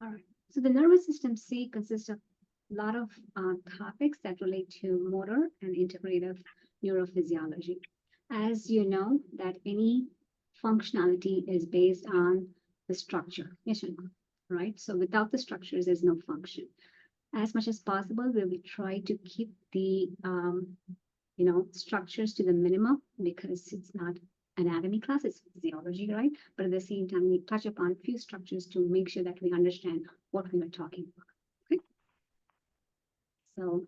All right. So the nervous system C consists of a lot of topics that relate to motor and integrative neurophysiology. As you know, that any functionality is based on the structure. Yes or no? Right? So without the structures, there's no function. As much as possible, we will try to keep the structures to the minimum because it's not anatomy class, it's physiology, right? But at the same time, we touch upon a few structures to make sure that we understand what we are talking about. Okay. So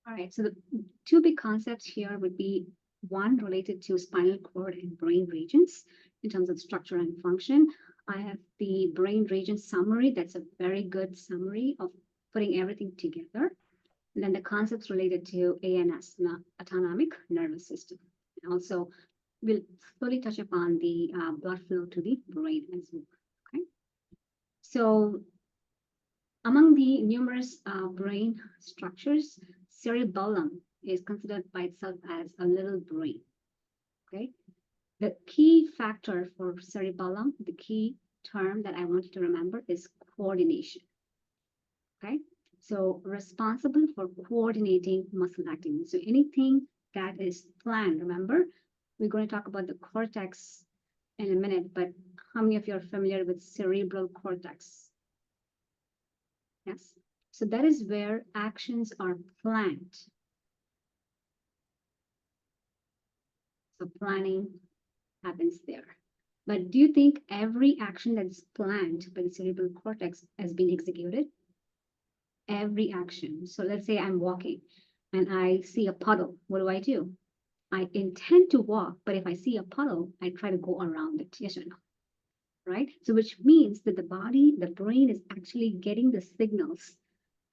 all right, so the two big concepts here would be one related to spinal cord and brain regions in terms of structure and function. I have the brain region summary. That's a very good summary of putting everything together. And then the concepts related to ANS, autonomic nervous system. And also, we'll slowly touch upon the blood flow to the brain as well. Okay. So among the numerous brain structures, cerebellum is considered by itself as a little brain. Okay. The key factor for cerebellum, the key term that I want you to remember is coordination. Okay. So responsible for coordinating muscle activity. So anything that is planned, remember, we're going to talk about the cortex in a minute, but how many of you are familiar with cerebral cortex? Yes. So that is where actions are planned. So planning happens there. But do you think every action that's planned by the cerebral cortex has been executed? Every action. So let's say I'm walking and I see a puddle. What do? I intend to walk, but if I see a puddle, I try to go around it. Yes or no? Right? So which means that the body, the brain is actually getting the signals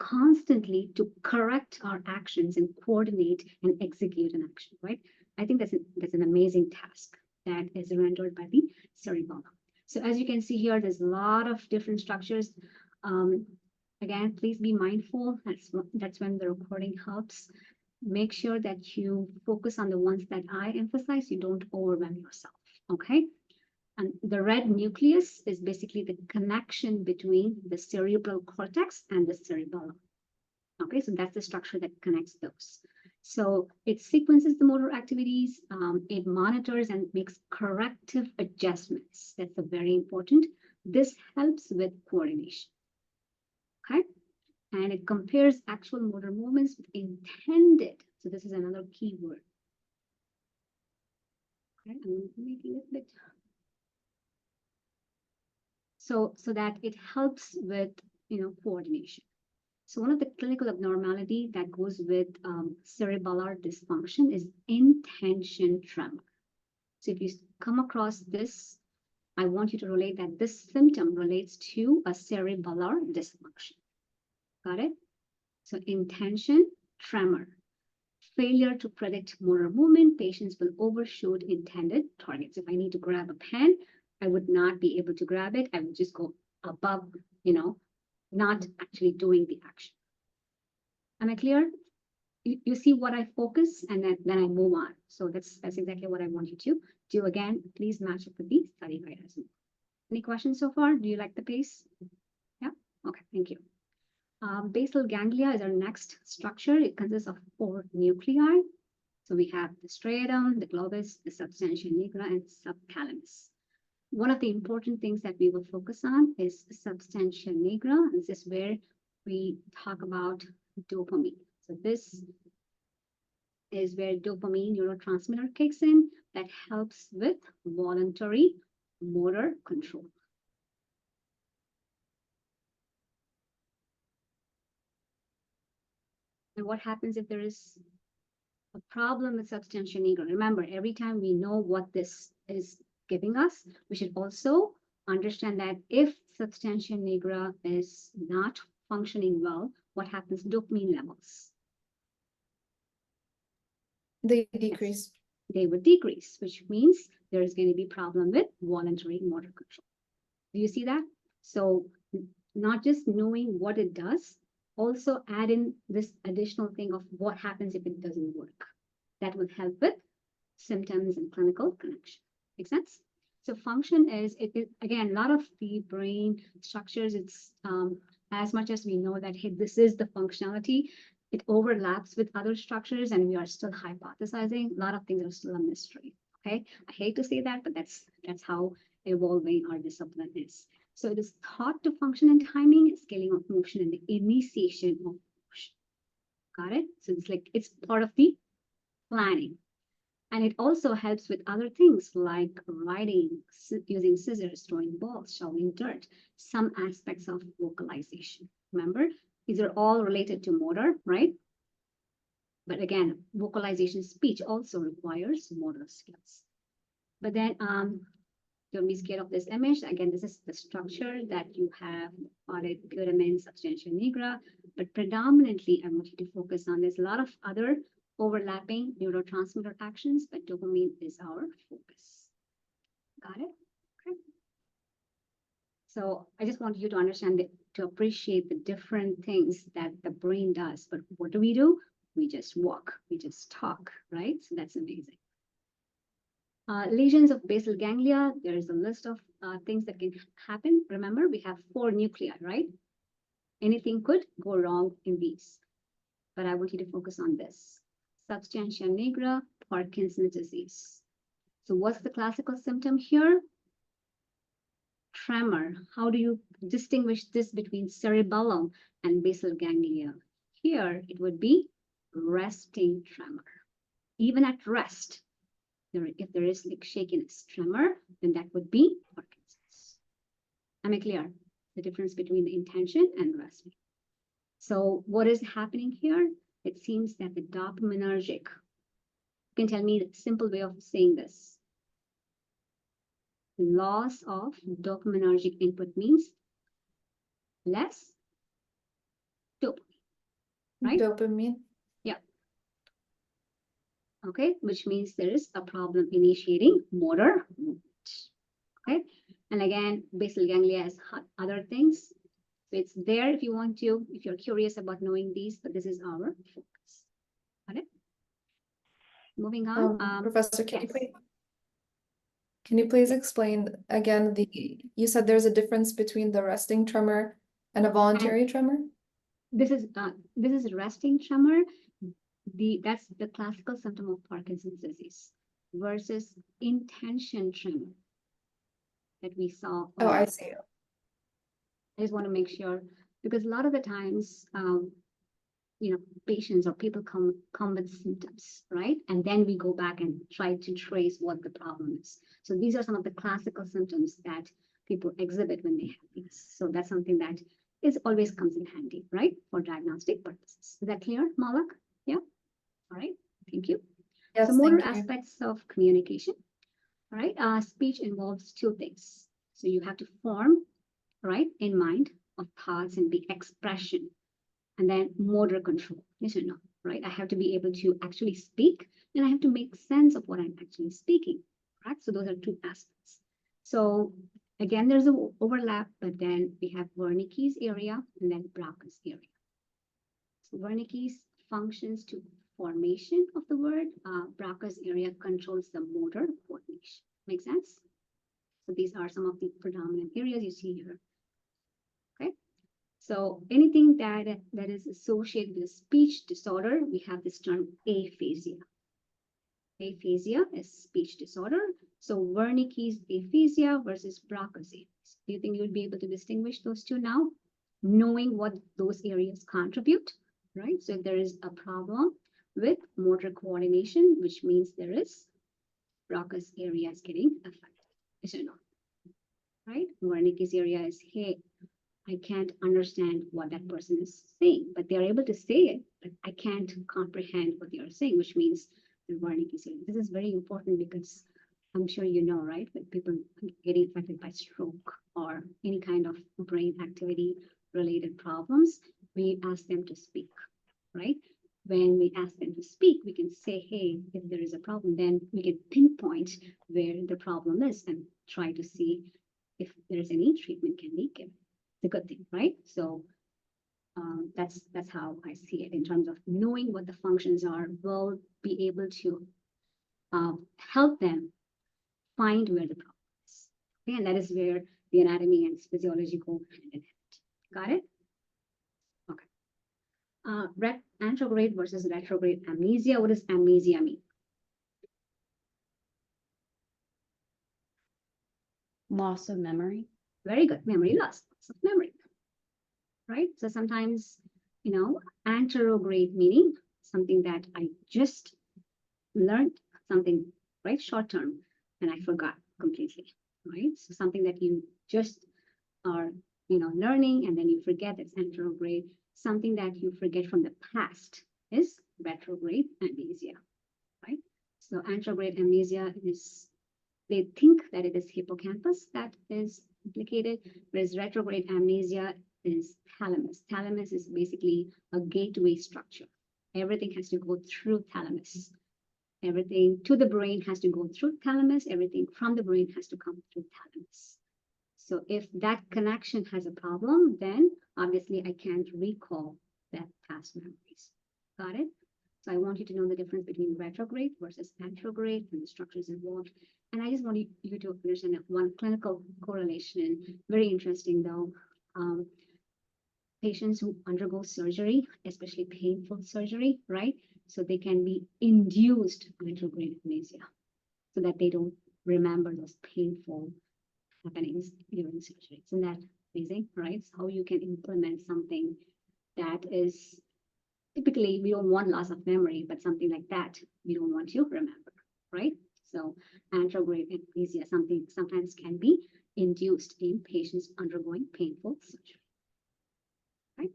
constantly to correct our actions and coordinate and execute an action, right? I think that's an amazing task that is rendered by the cerebellum. So as you can see here, there's a lot of different structures. Again, please be mindful. That's when the recording helps. Make sure that you focus on the ones that I emphasize. You don't overwhelm yourself, okay? And the red nucleus is basically the connection between the cerebral cortex and the cerebellum. Okay, so that's the structure that connects those. So it sequences the motor activities, it monitors and makes corrective adjustments. That's very important. This helps with coordination. Okay, and it compares actual motor movements with intended. So this is another key word. Okay, I'm making it a bit. So that it helps with coordination. So one of the clinical abnormality that goes with cerebellar dysfunction is intention tremor. So if you come across this, I want you to relate that this symptom relates to a cerebellar dysfunction. Got it? So intention tremor. Failure to predict motor movement, patients will overshoot intended targets. If I need to grab a pen, I would not be able to grab it. I would just go above, not actually doing the action. Am I clear? You see what I focus and then I move on. So that's exactly what I want you to do. Again, please match up with the study guide as well. Any questions so far? Do you like the pace? Yeah? Okay, thank you. Basal ganglia is our next structure. It consists of 4 nuclei. So we have the striatum, the globus, the substantia nigra, and subcalamus. One of the important things that we will focus on is substantia nigra. This is where we talk about dopamine. So this is where dopamine neurotransmitter kicks in that helps with voluntary motor control. And what happens if there is a problem with substantia nigra? Remember, every time we know what this is giving us, we should also understand that if substantia nigra is not functioning well, what happens to dopamine levels? They decrease. They would decrease, which means there is going to be problem with voluntary motor control. Do you see that? So not just knowing what it does, also add in this additional thing of what happens if it doesn't work. That will help with symptoms and clinical connection. Make sense? So function is, again, a lot of the brain structures, it's as much as we know that, hey, this is the functionality, it overlaps with other structures and we are still hypothesizing. A lot of things are still a mystery. Okay, I hate to say that, but that's how evolving our discipline is. So it is thought to function in timing, scaling of motion, and the initiation of motion. Got it? So it's like it's part of the planning. And it also helps with other things like writing, using scissors, throwing balls, shoveling dirt, some aspects of vocalization. Remember, these are all related to motor, right? But again, vocalization speech also requires motor skills. But then, don't be scared of this image. Again, this is the structure that you have, audit, glutamine, substantia nigra, but predominantly I want you to focus on, there's a lot of other overlapping neurotransmitter actions, but dopamine is our focus. Got it? Okay. So I just want you to understand that, to appreciate the different things that the brain does. But what do? We just walk, we just talk, right? So that's amazing. Lesions of basal ganglia, there is a list of things that can happen. Remember, we have 4 nuclei, right? Anything could go wrong in these. But I want you to focus on this. Substantia nigra, Parkinson's disease. So what's the classical symptom here? Tremor. How do you distinguish this between cerebellum and basal ganglia? Here, it would be resting tremor. Even at rest, if there is like shakiness, tremor, then that would be Parkinson's. Am I clear? The difference between the intention and resting. So what is happening here? It seems that the dopaminergic, you can tell me the simple way of saying this. Loss of dopaminergic input means less dopamine, right? Dopamine. Yeah. Okay, which means there is a problem initiating motor movement. Okay, and again, basal ganglia has other things. So it's there if you want to, if you're curious about knowing these, but this is our focus. Got it? Moving on. Professor, yes. Can you please explain again you said there's a difference between the resting tremor and a voluntary tremor? This is resting tremor. That's the classical symptom of Parkinson's disease versus intention tremor that we saw. Oh, I see. I just want to make sure, because a lot of the times, patients or people come with symptoms, right? And then we go back and try to trace what the problem is. So these are some of the classical symptoms that people exhibit when they have these. So that's something that is always comes in handy, right? For diagnostic purposes. Is that clear, Malak? Yeah. All right. Thank you. Yes, so motor thank you. aspects of communication. All right. Speech involves 2 things. So you have to form, right, in mind of thoughts and the expression, and then motor control. Yes or no, right? I have to be able to actually speak, and I have to make sense of what I'm actually speaking, right? So those are 2 aspects. So again, there's an overlap, but then we have Wernicke's area and then Broca's area. So Wernicke's functions to formation of the word. Broca's area controls the motor coordination. Make sense? So these are some of the predominant areas you see here. Okay. So anything that is associated with a speech disorder, we have this term aphasia. Aphasia is speech disorder. So Wernicke's aphasia versus Broca's aphasia. Do you think you would be able to distinguish those 2 now, knowing what those areas contribute, right? So if there is a problem with motor coordination, which means there is Broca's area is getting affected. Yes or no? Right? Wernicke's area is, hey, I can't understand what that person is saying, but they're able to say it, but I can't comprehend what they are saying, which means the Wernicke's area. This is very important because I'm sure you know, right? When people getting affected by stroke or any kind of brain activity related problems, we ask them to speak, right? When we ask them to speak, we can say, hey, if there is a problem, then we can pinpoint where the problem is and try to see if there's any treatment can be given. It's a good thing, right? So That's how I see it in terms of knowing what the functions are. Will be able to help them find where the problem is. Okay, and that is where the anatomy and physiology go hand in hand. Got it? Okay. Anterograde versus retrograde amnesia. What does amnesia mean? Loss of memory. Very good. Memory loss of memory. Right? So sometimes, anterograde meaning something that I just learned something, right? Short term, and I forgot completely, right? So something that you just are, learning and then you forget, that's anterograde. Something that you forget from the past is retrograde amnesia, right? So anterograde amnesia is, they think that it is hippocampus that is implicated, whereas retrograde amnesia is thalamus. Thalamus is basically a gateway structure. Everything has to go through thalamus. Everything to the brain has to go through thalamus. Everything from the brain has to come through thalamus. So if that connection has a problem, then obviously I can't recall that past memories. Got it? So I want you to know the difference between retrograde versus anterograde and the structures involved. And I just want you to understand one clinical correlation. Very interesting though. Patients who undergo surgery, especially painful surgery, right? So they can be induced retrograde amnesia so that they don't remember those painful happenings during surgery. Isn't that amazing, right? So how you can implement something that is typically we don't want loss of memory, but something like that we don't want to remember, right? So anterograde amnesia sometimes can be induced in patients undergoing painful surgery, right?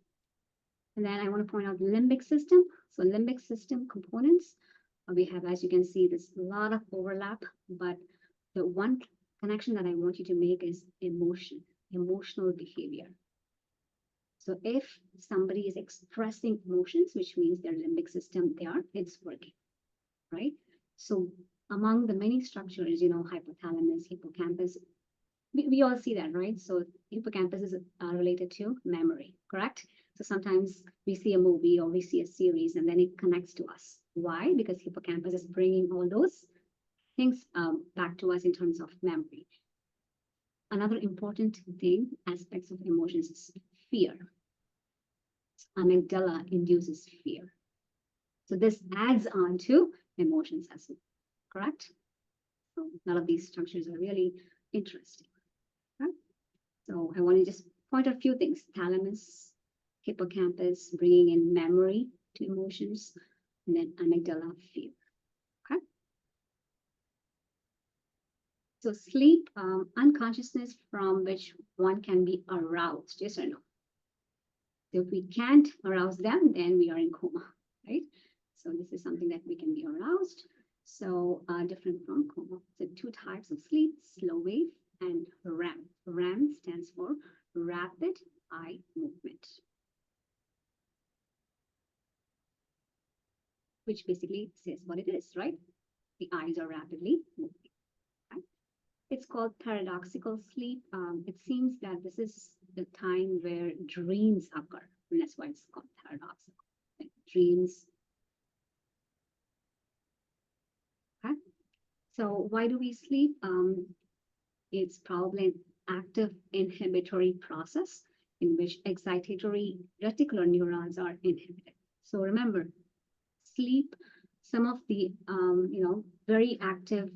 And then I want to point out limbic system. So limbic system components, we have, as you can see, there's a lot of overlap, but the one connection that I want you to make is emotional behavior. So if somebody is expressing emotions, which means their limbic system it's working, right? So among the many structures, hypothalamus, hippocampus, we all see that, right? So hippocampus is related to memory, correct? So sometimes we see a movie or we see a series and then it connects to us. Why? Because hippocampus is bringing all those things back to us in terms of memory. Another important thing, aspects of emotions is fear. Amygdala induces fear. So this adds on to emotions as well, correct? So none of these structures are really interesting. Right? So I want to just point out a few things. Thalamus, hippocampus, bringing in memory to emotions, and then amygdala, fear. Okay. So sleep, unconsciousness from which one can be aroused, yes or no? So if we can't arouse them, then we are in coma, right? So this is something that we can be aroused. So different from coma. So two types of sleep, slow wave and REM. REM stands for rapid eye movement, which basically says what it is, right? The eyes are rapidly moving. Right? It's called paradoxical sleep. It seems that this is the time where dreams occur, and that's why it's called paradoxical. Like dreams. Okay. So why do we sleep? It's probably an active inhibitory process in which excitatory reticular neurons are inhibited. So remember, sleep, some of the very active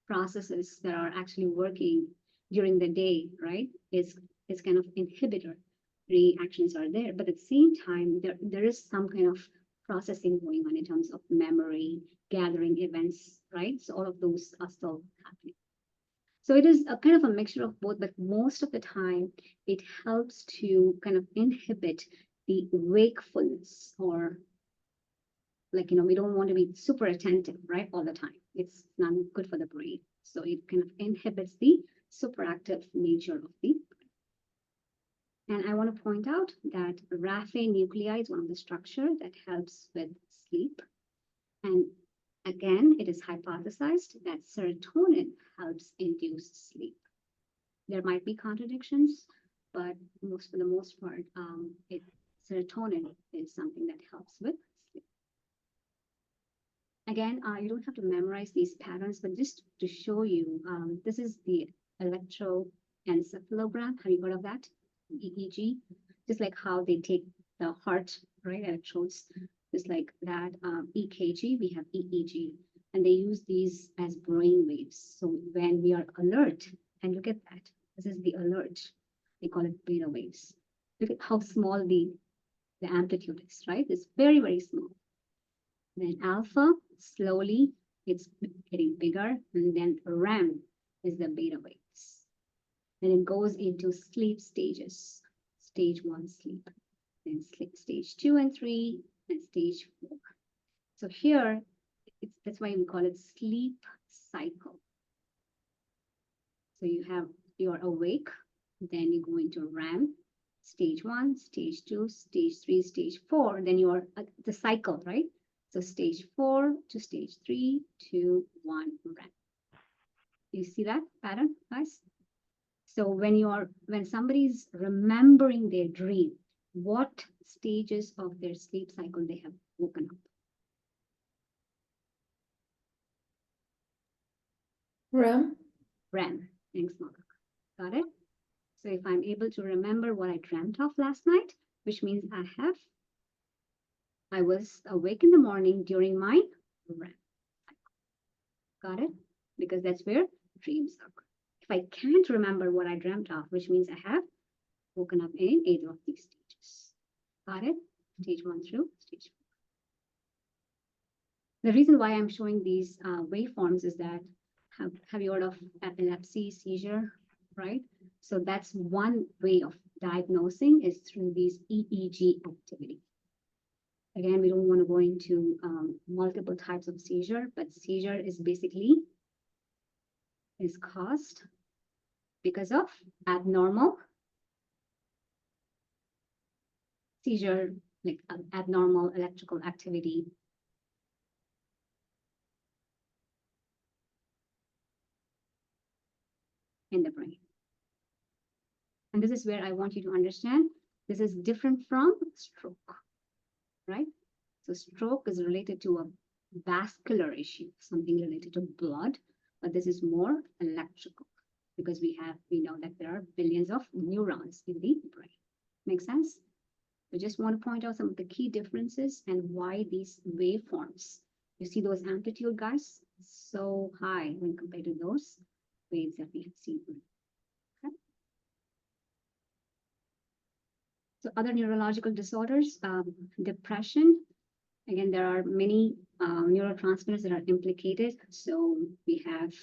processes that are actually working during the day, right, is kind of inhibitor reactions are there, but at the same time there is some kind of processing going on in terms of memory, gathering events, right? So all of those are still happening. So it is a kind of a mixture of both, but most of the time it helps to kind of inhibit the wakefulness, or we don't want to be super attentive, right, all the time. It's not good for the brain. So it kind of inhibits the superactive nature of the brain. And I want to point out that raphe nuclei is one of the structure that helps with sleep. And again, it is hypothesized that serotonin helps induce sleep. There might be contradictions, but for the most part, serotonin is something that helps with sleep. Again, you don't have to memorize these patterns, but just to show you, this is the electroencephalogram. Have you heard of that? EEG, just like how they take the heart, right, electrodes, just like that. EKG, we have EEG, and they use these as brain waves. So when we are alert, and look at that, this is the alert. They call it beta waves. Look at how small the amplitude is, right? It's very, very small. Then alpha, slowly, it's getting bigger. And then REM is the beta waves. Then it goes into sleep stages. Stage 1, sleep. Then stage 2 and 3, and stage 4. So here, that's why we call it sleep cycle. So you're awake, then you go into REM, stage 1, stage 2, stage 3, stage 4. Then you're the cycle, right? So stage 4 to stage 3, 2, 1, REM. You see that pattern, guys? So when somebody's remembering their dream, what stages of their sleep cycle they have woken up? REM. REM. Thanks, Mark. Got it? So if I'm able to remember what I dreamt of last night, which means I was awake in the morning during my REM cycle. Got it? Because that's where dreams occur. If I can't remember what I dreamt of, which means I have woken up in either of these stages. Got it? Stage 1 through stage 4. The reason why I'm showing these waveforms is that have you heard of epilepsy, seizure, right? So that's one way of diagnosing is through these EEG activity. Again, we don't want to go into multiple types of seizure, but seizure is caused because of abnormal seizure, like abnormal electrical activity in the brain. And this is where I want you to understand this is different from stroke, right? So stroke is related to a vascular issue, something related to blood, but this is more electrical because we know that there are billions of neurons in the brain. Make sense? I just want to point out some of the key differences and why these waveforms. You see those amplitude, guys, so high when compared to those waves that we have seen. Okay. So other neurological disorders, depression. Again, there are many neurotransmitters that are implicated. So we have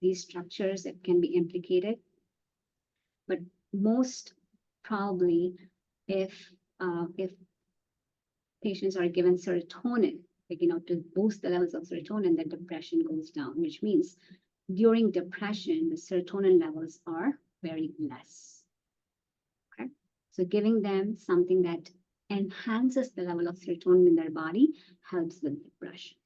these structures that can be implicated. But most probably, if patients are given serotonin, like, to boost the levels of serotonin, then depression goes down, which means during depression, the serotonin levels are very less. Okay, so giving them something that enhances the level of serotonin in their body helps with depression.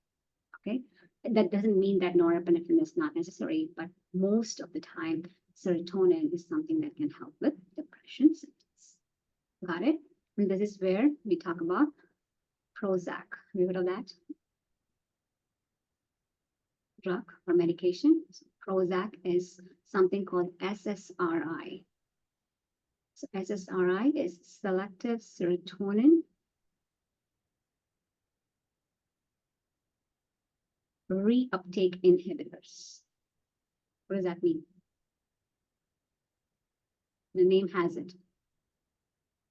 Okay, that doesn't mean that norepinephrine is not necessary, but most of the time, serotonin is something that can help with depression symptoms. Got it? And this is where we talk about Prozac. Have you heard of that? Drug or medication. So Prozac is something called SSRI. So SSRI is selective serotonin reuptake inhibitors. What does that mean? The name has it.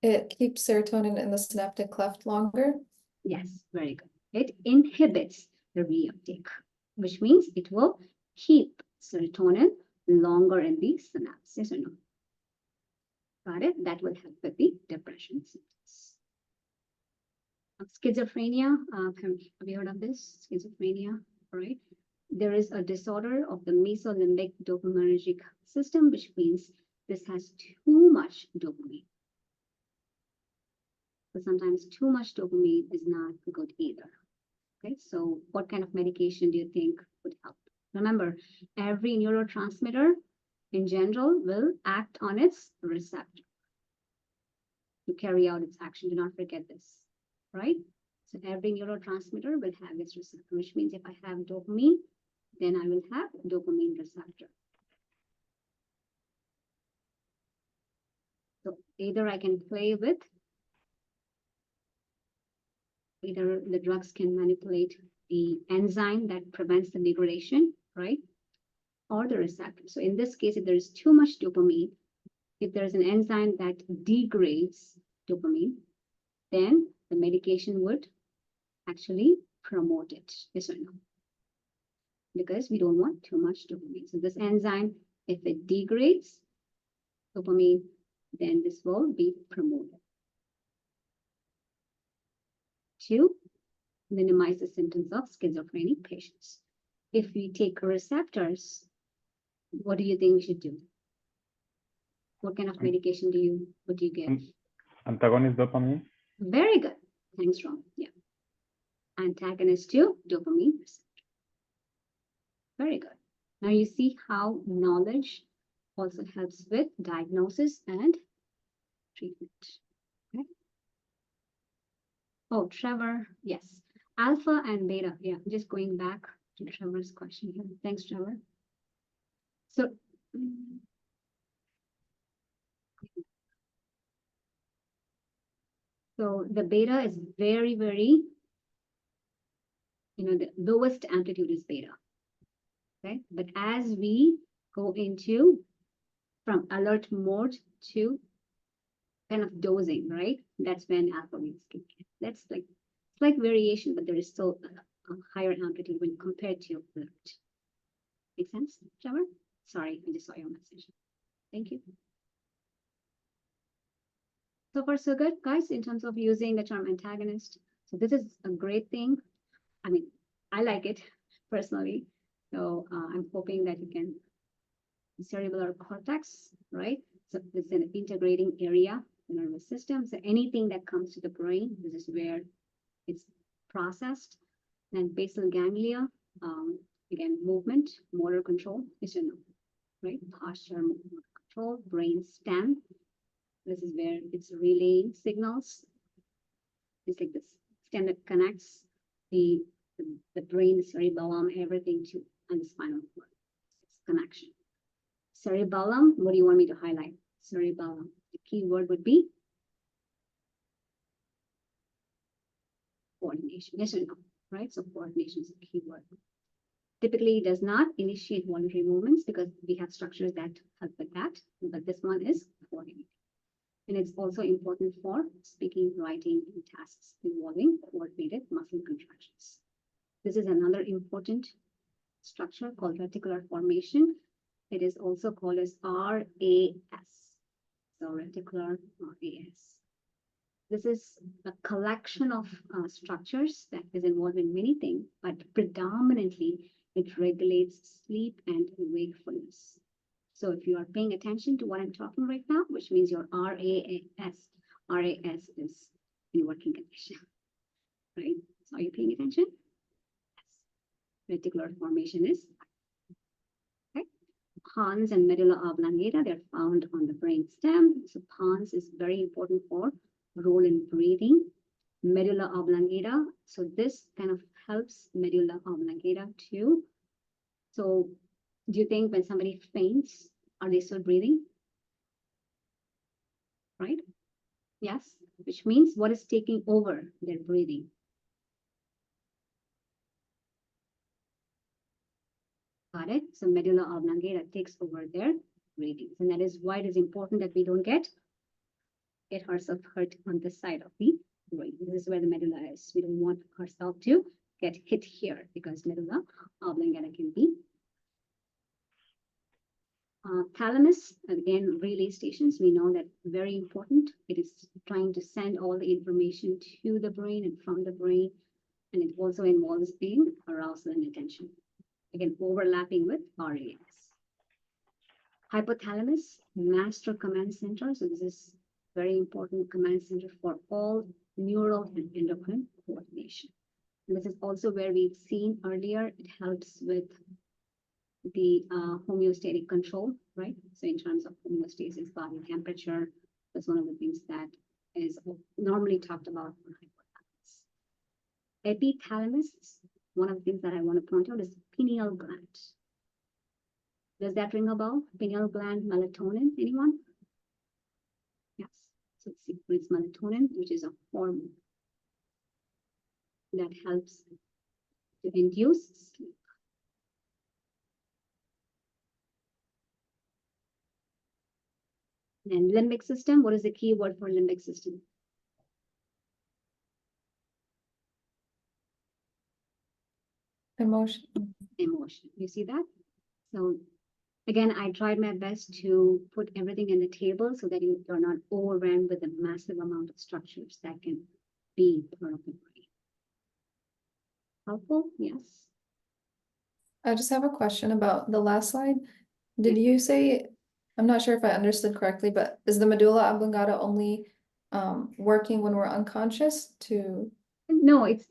It keeps serotonin in the synaptic cleft longer. Yes, very good. It inhibits the reuptake, which means it will keep serotonin longer in the synapses or no. Got it? That will help with the depression symptoms. Schizophrenia, have you heard of this? Schizophrenia, right? There is a disorder of the mesolimbic dopaminergic system, which means this has too much dopamine. But sometimes too much dopamine is not good either. Okay, so what kind of medication do you think would help? Remember, every neurotransmitter in general will act on its receptor. You carry out its action. Do not forget this, right? So every neurotransmitter will have its receptor, which means if I have dopamine, then I will have dopamine receptor. So either I can play with, either the drugs can manipulate the enzyme that prevents the degradation, right? Or the receptor. So in this case, if there is too much dopamine, if there's an enzyme that degrades dopamine, then the medication would actually promote it. Yes or no? Because we don't want too much dopamine. So this enzyme, if it degrades dopamine, then this will be promoted to minimize the symptoms of schizophrenic patients. If we take receptors, what do you think we should do? What kind of medication would you give? Antagonist dopamine. Very good. Thanks, Ron. Yeah. Antagonist to dopamine receptor. Very good. Now you see how knowledge also helps with diagnosis and treatment. Okay. Oh, Trevor, yes. Alpha and beta. Yeah, just going back to Trevor's question here. Thanks, Trevor. So, the beta is very, very, the lowest amplitude is beta. Okay, but as we go into from alert mode to kind of dozing, right? That's when alpha waves kick in. That's like slight variation, but there is still a higher amplitude when compared to alert. Make sense, Trevor? Sorry, I just saw your message. Thank you. So far, so good, guys, in terms of using the term antagonist. So this is a great thing. I mean, I like it personally. So I'm hoping that you can, cerebellar cortex, right? So it's an integrating area in the nervous system. So anything that comes to the brain, this is where it's processed. Then basal ganglia, again, movement, motor control, is a no, right? Posture, motor control, brain stem. This is where it's relaying signals. It's like this stem that connects the brain, the cerebellum, everything to and the spinal cord. It's connection. Cerebellum, what do you want me to highlight? Cerebellum. The key word would be coordination. Yes or no? Right? So coordination is a key word. Typically, it does not initiate voluntary movements because we have structures that help with that. But this one is coordinating. And it's also important for speaking, writing, and tasks involving coordinated muscle contractions. This is another important structure called reticular formation. It is also called as RAS. So reticular RAS. This is a collection of structures that is involved in many things, but predominantly it regulates sleep and wakefulness. So if you are paying attention to what I'm talking right now, which means your RAS is in working condition, right? So are you paying attention? Yes. Reticular formation is okay. Pons and medulla oblongata, they're found on the brain stem. So pons is very important for role in breathing. Medulla oblongata, so this kind of helps medulla oblongata too. So do you think when somebody faints, are they still breathing? Right? Yes, which means what is taking over their breathing? Got it? So medulla oblongata takes over their breathing. And that is why it is important that we don't get ourselves hurt on this side of the brain. This is where the medulla is. We don't want ourselves to get hit here because medulla oblongata can be thalamus, again, relay stations, we know that very important. It is trying to send all the information to the brain and from the brain, and it also involves in arousal and attention. Again, overlapping with RAS. Hypothalamus, master command center. So this is very important command center for all neural and endocrine coordination. And this is also where we've seen earlier, it helps with the homeostatic control, right? So in terms of homeostasis, body temperature, that's one of the things that is normally talked about for hypothalamus. Epithalamus, one of the things that I want to point out is pineal gland. Does that ring a bell? Pineal gland, melatonin, anyone? Yes, so it secretes melatonin, which is a hormone that helps to induce sleep. And limbic system, what is the key word for limbic system? Emotion. Emotion. You see that? So again, I tried my best to put everything in the table so that you're not overwhelmed with a massive amount of structures that can be part of the brain. Helpful? Yes. I just have a question about the last slide. Did you say, I'm not sure if I understood correctly, but is the medulla oblongata only working when we're unconscious to? No, it's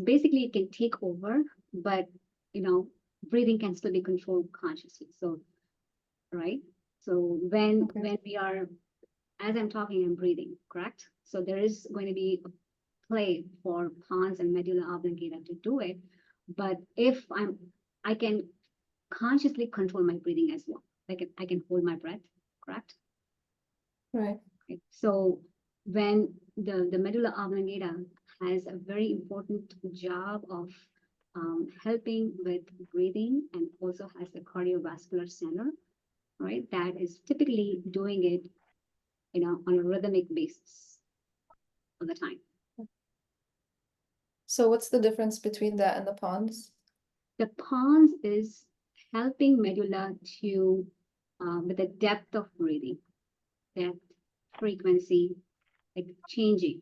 basically it can take over, but breathing can still be controlled consciously. So, right? So when we are, as I'm talking, I'm breathing, correct? So there is going to be a play for pons and medulla oblongata to do it. But if I can consciously control my breathing as well. I can hold my breath, correct? Right. Okay. So when the medulla oblongata has a very important job of helping with breathing and also has the cardiovascular center, right? That is typically doing it, on a rhythmic basis all the time. So what's the difference between that and the pons? The pons is helping medulla to, with the depth of breathing, depth, frequency, like changing.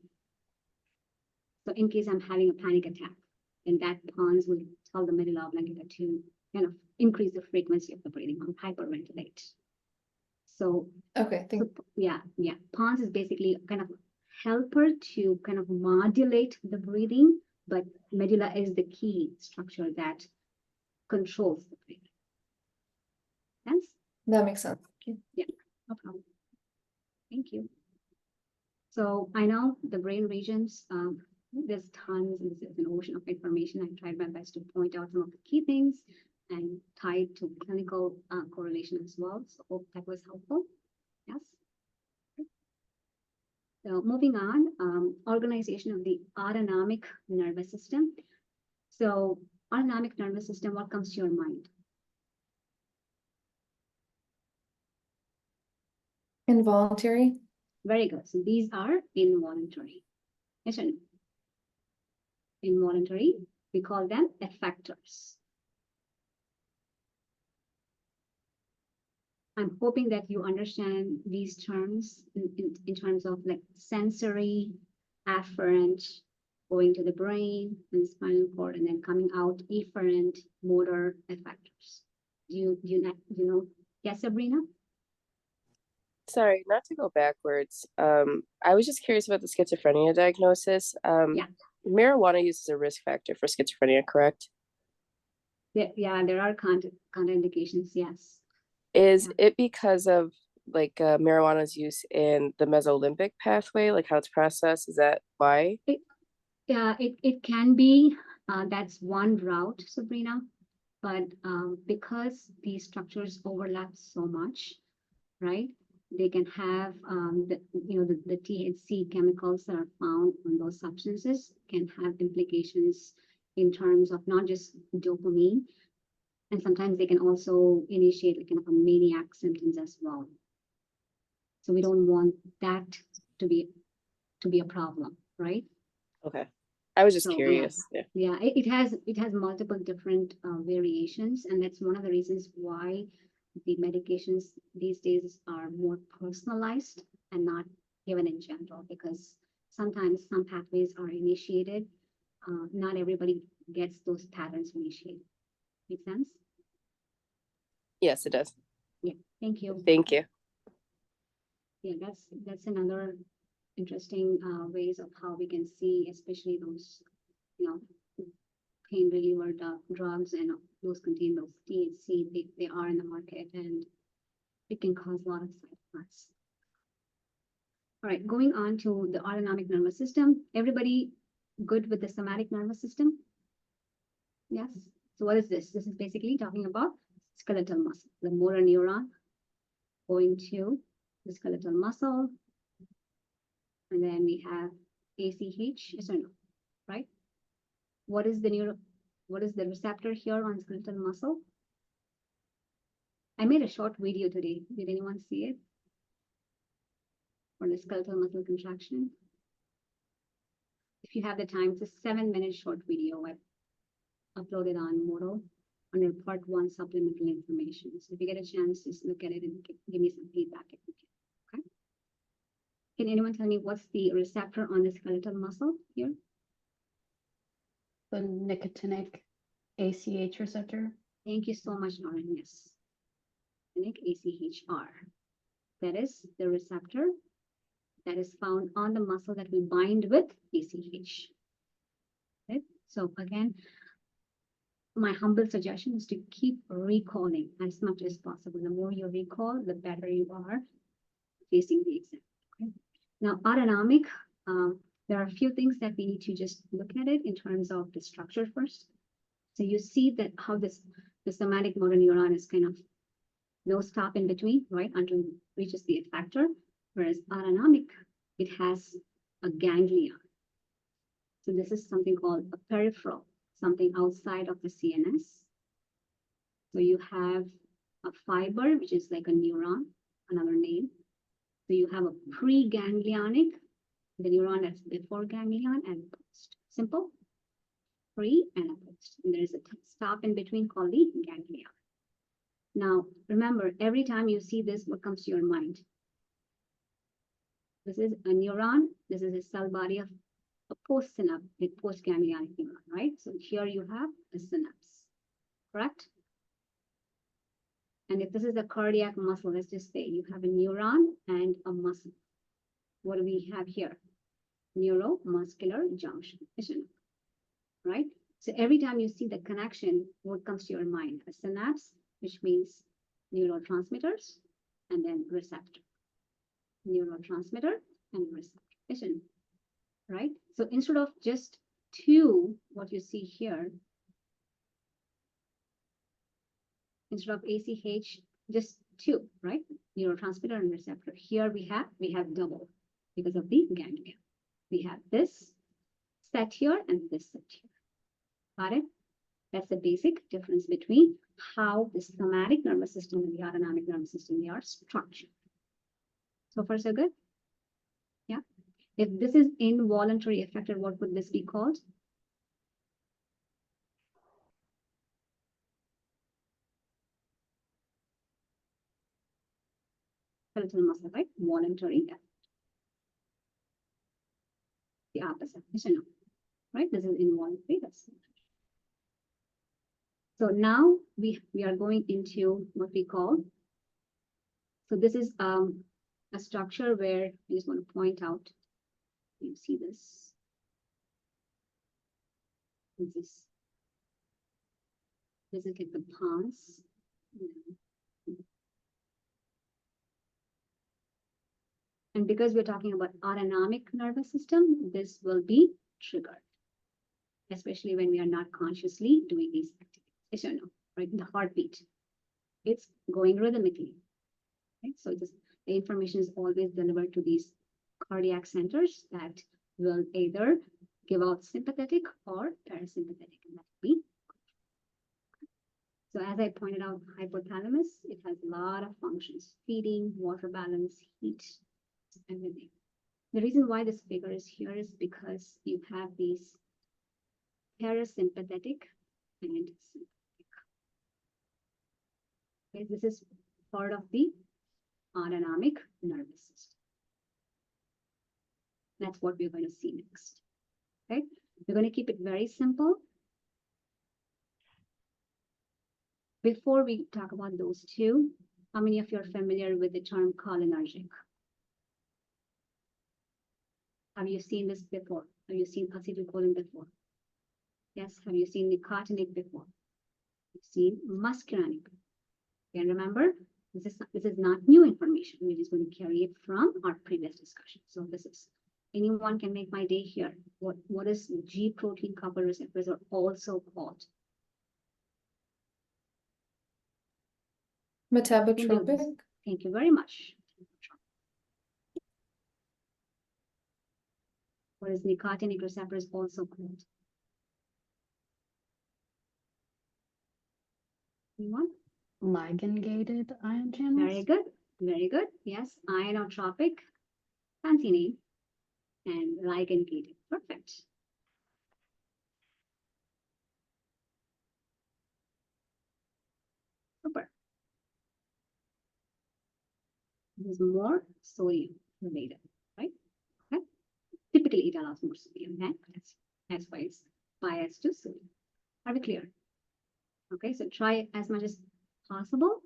So in case I'm having a panic attack, then that pons will tell the medulla oblongata to kind of increase the frequency of the breathing or hyperventilate. So, Okay, yeah. Pons is basically kind of helper to kind of modulate the breathing, but medulla is the key structure that controls the breathing. Yes? that makes sense. Yeah, no problem. Thank you. So I know the brain regions, there's tons, there's an ocean of information. I tried my best to point out some of the key things and tie it to clinical correlation as well. So hope that was helpful. Yes. So moving on, organization of the autonomic nervous system. So autonomic nervous system, what comes to your mind? Involuntary. Very good. So these are involuntary. Yes or no? Involuntary, we call them effectors. I'm hoping that you understand these terms in terms of like sensory, afferent, going to the brain and the spinal cord, and then coming out efferent, motor effectors. Do you know? Yes, Sabrina? Sorry, not to go backwards. I was just curious about the schizophrenia diagnosis. Yeah. Marijuana use is a risk factor for schizophrenia, correct? Yeah, there are contraindications, yes. Is it because of like marijuana's use in the mesolimbic pathway, like how it's processed? Is that why? Yeah, it can be. That's one route, Sabrina. But because these structures overlap so much, right? They can have the THC chemicals that are found on those substances can have implications in terms of not just dopamine, and sometimes they can also initiate like kind of a maniac symptoms as well. So we don't want that to be a problem, right? Okay. I was just So, curious. Yeah, it has multiple different variations, and that's one of the reasons why the medications these days are more personalized and not given in general, because sometimes some pathways are initiated. Not everybody gets those patterns initiated. Make sense? Yes, it does. Yeah, thank you. Thank you. Yeah, that's another interesting ways of how we can see, especially those, pain reliever drugs, and those contain those THC. They are in the market, and it can cause a lot of side effects. All right, going on to the autonomic nervous system. Everybody good with the somatic nervous system? Yes. So what is this? This is basically talking about skeletal muscle, the motor neuron going to the skeletal muscle. And then we have ACH, yes or no, right? What is the receptor here on skeletal muscle? I made a short video today. Did anyone see it? For the skeletal muscle contraction. If you have the time, it's a 7-minute short video I uploaded on Moodle under part 1 supplemental information. So if you get a chance, just look at it and give me some feedback if you can. Okay. Can anyone tell me what's the receptor on the skeletal muscle here? The nicotinic ACH receptor. Thank you so much, Lauren. Yes. ACHR. That is the receptor that is found on the muscle that we bind with ACH. Okay. So again, my humble suggestion is to keep recalling as much as possible. The more you recall, the better you are facing the exam. Okay. Now, autonomic, there are a few things that we need to just look at it in terms of the structure first. So you see that how the somatic motor neuron is kind of no stop in between, right, until it reaches the effector, whereas autonomic, it has a ganglion. So this is something called a peripheral, something outside of the CNS. So you have a fiber, which is like a neuron, another name. So you have a preganglionic, the neuron that's before ganglion, and post. Simple, pre and a post. And there's a stop in between called the ganglion. Now, remember, every time you see this, what comes to your mind? This is a neuron. This is a cell body of a postganglionic neuron, right? So here you have a synapse, correct? And if this is a cardiac muscle, let's just say you have a neuron and a muscle. What do we have here? Neuromuscular junction, right? So every time you see the connection, what comes to your mind? A synapse, which means neurotransmitters, and then receptor. Neurotransmitter and receptor, right? So instead of just 2, what you see here, instead of ACH, just 2, right? Neurotransmitter and receptor. Here we have double because of the ganglia. We have this set here and this set here. Got it? That's the basic difference between how the somatic nervous system and the autonomic nervous system, they are structured. So far, so good? Yeah. If this is involuntary effector, what would this be called? Skeletal muscle, right? Voluntary effect. The opposite, right? This is involuntary. So now we are going into what we call, so this is a structure where I just want to point out, you see this. This is like the pons. And because we're talking about autonomic nervous system, this will be triggered, especially when we are not consciously doing these activities. Yes or no, right? The heartbeat, it's going rhythmically, right? So the information is always delivered to these cardiac centers that will either give out sympathetic or parasympathetic, and that will be. So as I pointed out, hypothalamus, it has a lot of functions: feeding, water balance, heat, everything. The reason why this figure is here is because you have these parasympathetic and sympathetic. Okay, this is part of the autonomic nervous system. That's what we're going to see next. Okay, we're going to keep it very simple. Before we talk about those two, how many of you are familiar with the term cholinergic? Have you seen this before? Have you seen acetylcholine before? Yes. Have you seen nicotinic before? You've seen muscarinic. Can remember? This is not new information. We're just going to carry it from our previous discussion. So this is, anyone can make my day here. What is G protein coupled receptors are also called? Metabotropic. Thank you very much. What is nicotinic receptors also called? Anyone? Ligand-gated ion channels. Very good. Very good. Yes, ionotropic, fancy name, and ligand gated. Perfect. Super. This is more sodium related, right? Okay. Typically, it allows more sodium. Okay? That's why it's biased to sodium. Are we clear? Okay, so try as much as possible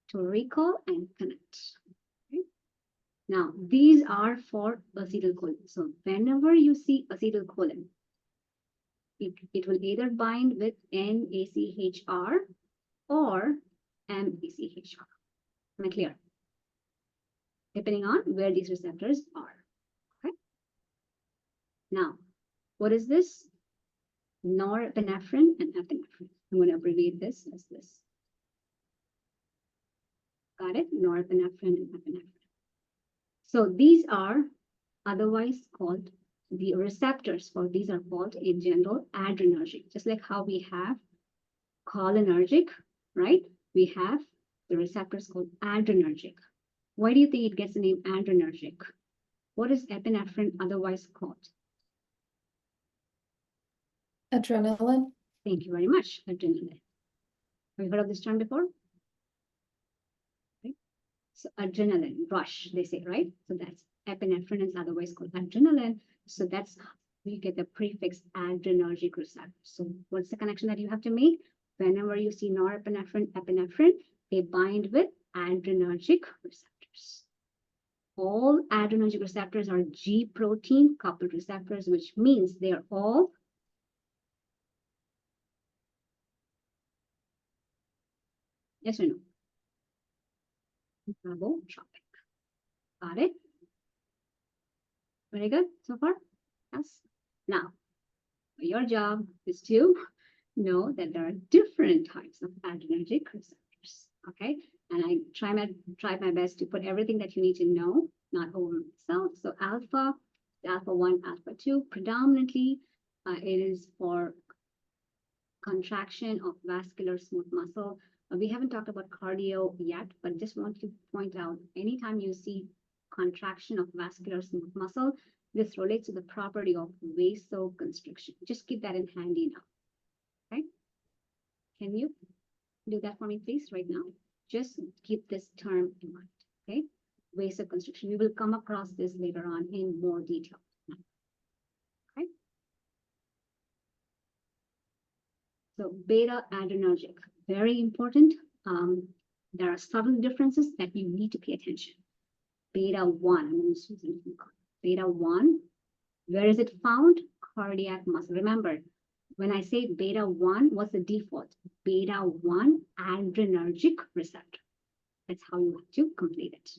to recall and connect. Okay? Now, these are for acetylcholine. So whenever you see acetylcholine, it will either bind with NACHR or MACHR. Am I clear? Depending on where these receptors are. Okay. Now, what is this? Norepinephrine and epinephrine. I'm going to abbreviate this as this. Got it? Norepinephrine and epinephrine. So these are otherwise called, the receptors for these are called in general adrenergic. Just like how we have cholinergic, right? We have the receptors called adrenergic. Why do you think it gets the name adrenergic? What is epinephrine otherwise called? Adrenaline. Thank you very much, adrenaline. Have you heard of this term before? Okay. So adrenaline, rush, they say, right? So that's epinephrine is otherwise called adrenaline. So that's how we get the prefix adrenergic receptor. So what's the connection that you have to make? Whenever you see norepinephrine, epinephrine, they bind with adrenergic receptors. All adrenergic receptors are G protein coupled receptors, which means they are all yes or no? Metabotropic. Got it? Very good so far? Yes. Now, your job is to know that there are different types of adrenergic receptors. Okay, and I tried my best to put everything that you need to know, not over myself. So alpha 1, alpha 2, predominantly it is for contraction of vascular smooth muscle. We haven't talked about cardio yet, but just want to point out, anytime you see contraction of vascular smooth muscle, this relates to the property of vasoconstriction. Just keep that in handy now. Okay? Can you do that for me, please, right now? Just keep this term in mind. Okay? Vasoconstriction. We will come across this later on in more detail. Okay? So beta adrenergic, very important. There are subtle differences that you need to pay attention. Beta 1, I'm going to use it. Beta 1, where is it found? Cardiac muscle. Remember, when I say beta 1, what's the default? Beta 1 adrenergic receptor. That's how you have to complete it,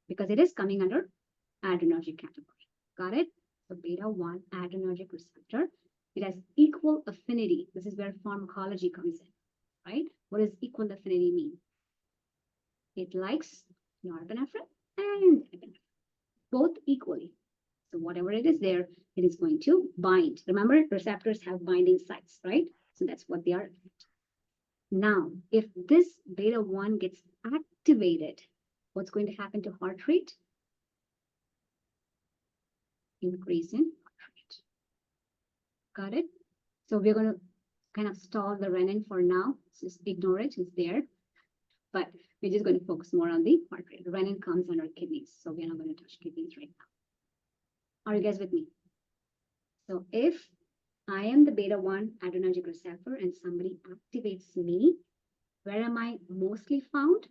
because it is coming under adrenergic category. Got it? So beta 1 adrenergic receptor. It has equal affinity. This is where pharmacology comes in, right? What does equal affinity mean? It likes norepinephrine and epinephrine, both equally. So whatever it is there, it is going to bind. Remember, receptors have binding sites, right? So that's what they are. Now, if this beta 1 gets activated, what's going to happen to heart rate? Increase in heart rate. Got it? So we're going to kind of stall the renin for now. Just ignore it, it's there. But we're just going to focus more on the heart rate. Renin comes under kidneys, so we're not going to touch kidneys right now. Are you guys with me? So if I am the beta 1 adrenergic receptor and somebody activates me, where am I mostly found?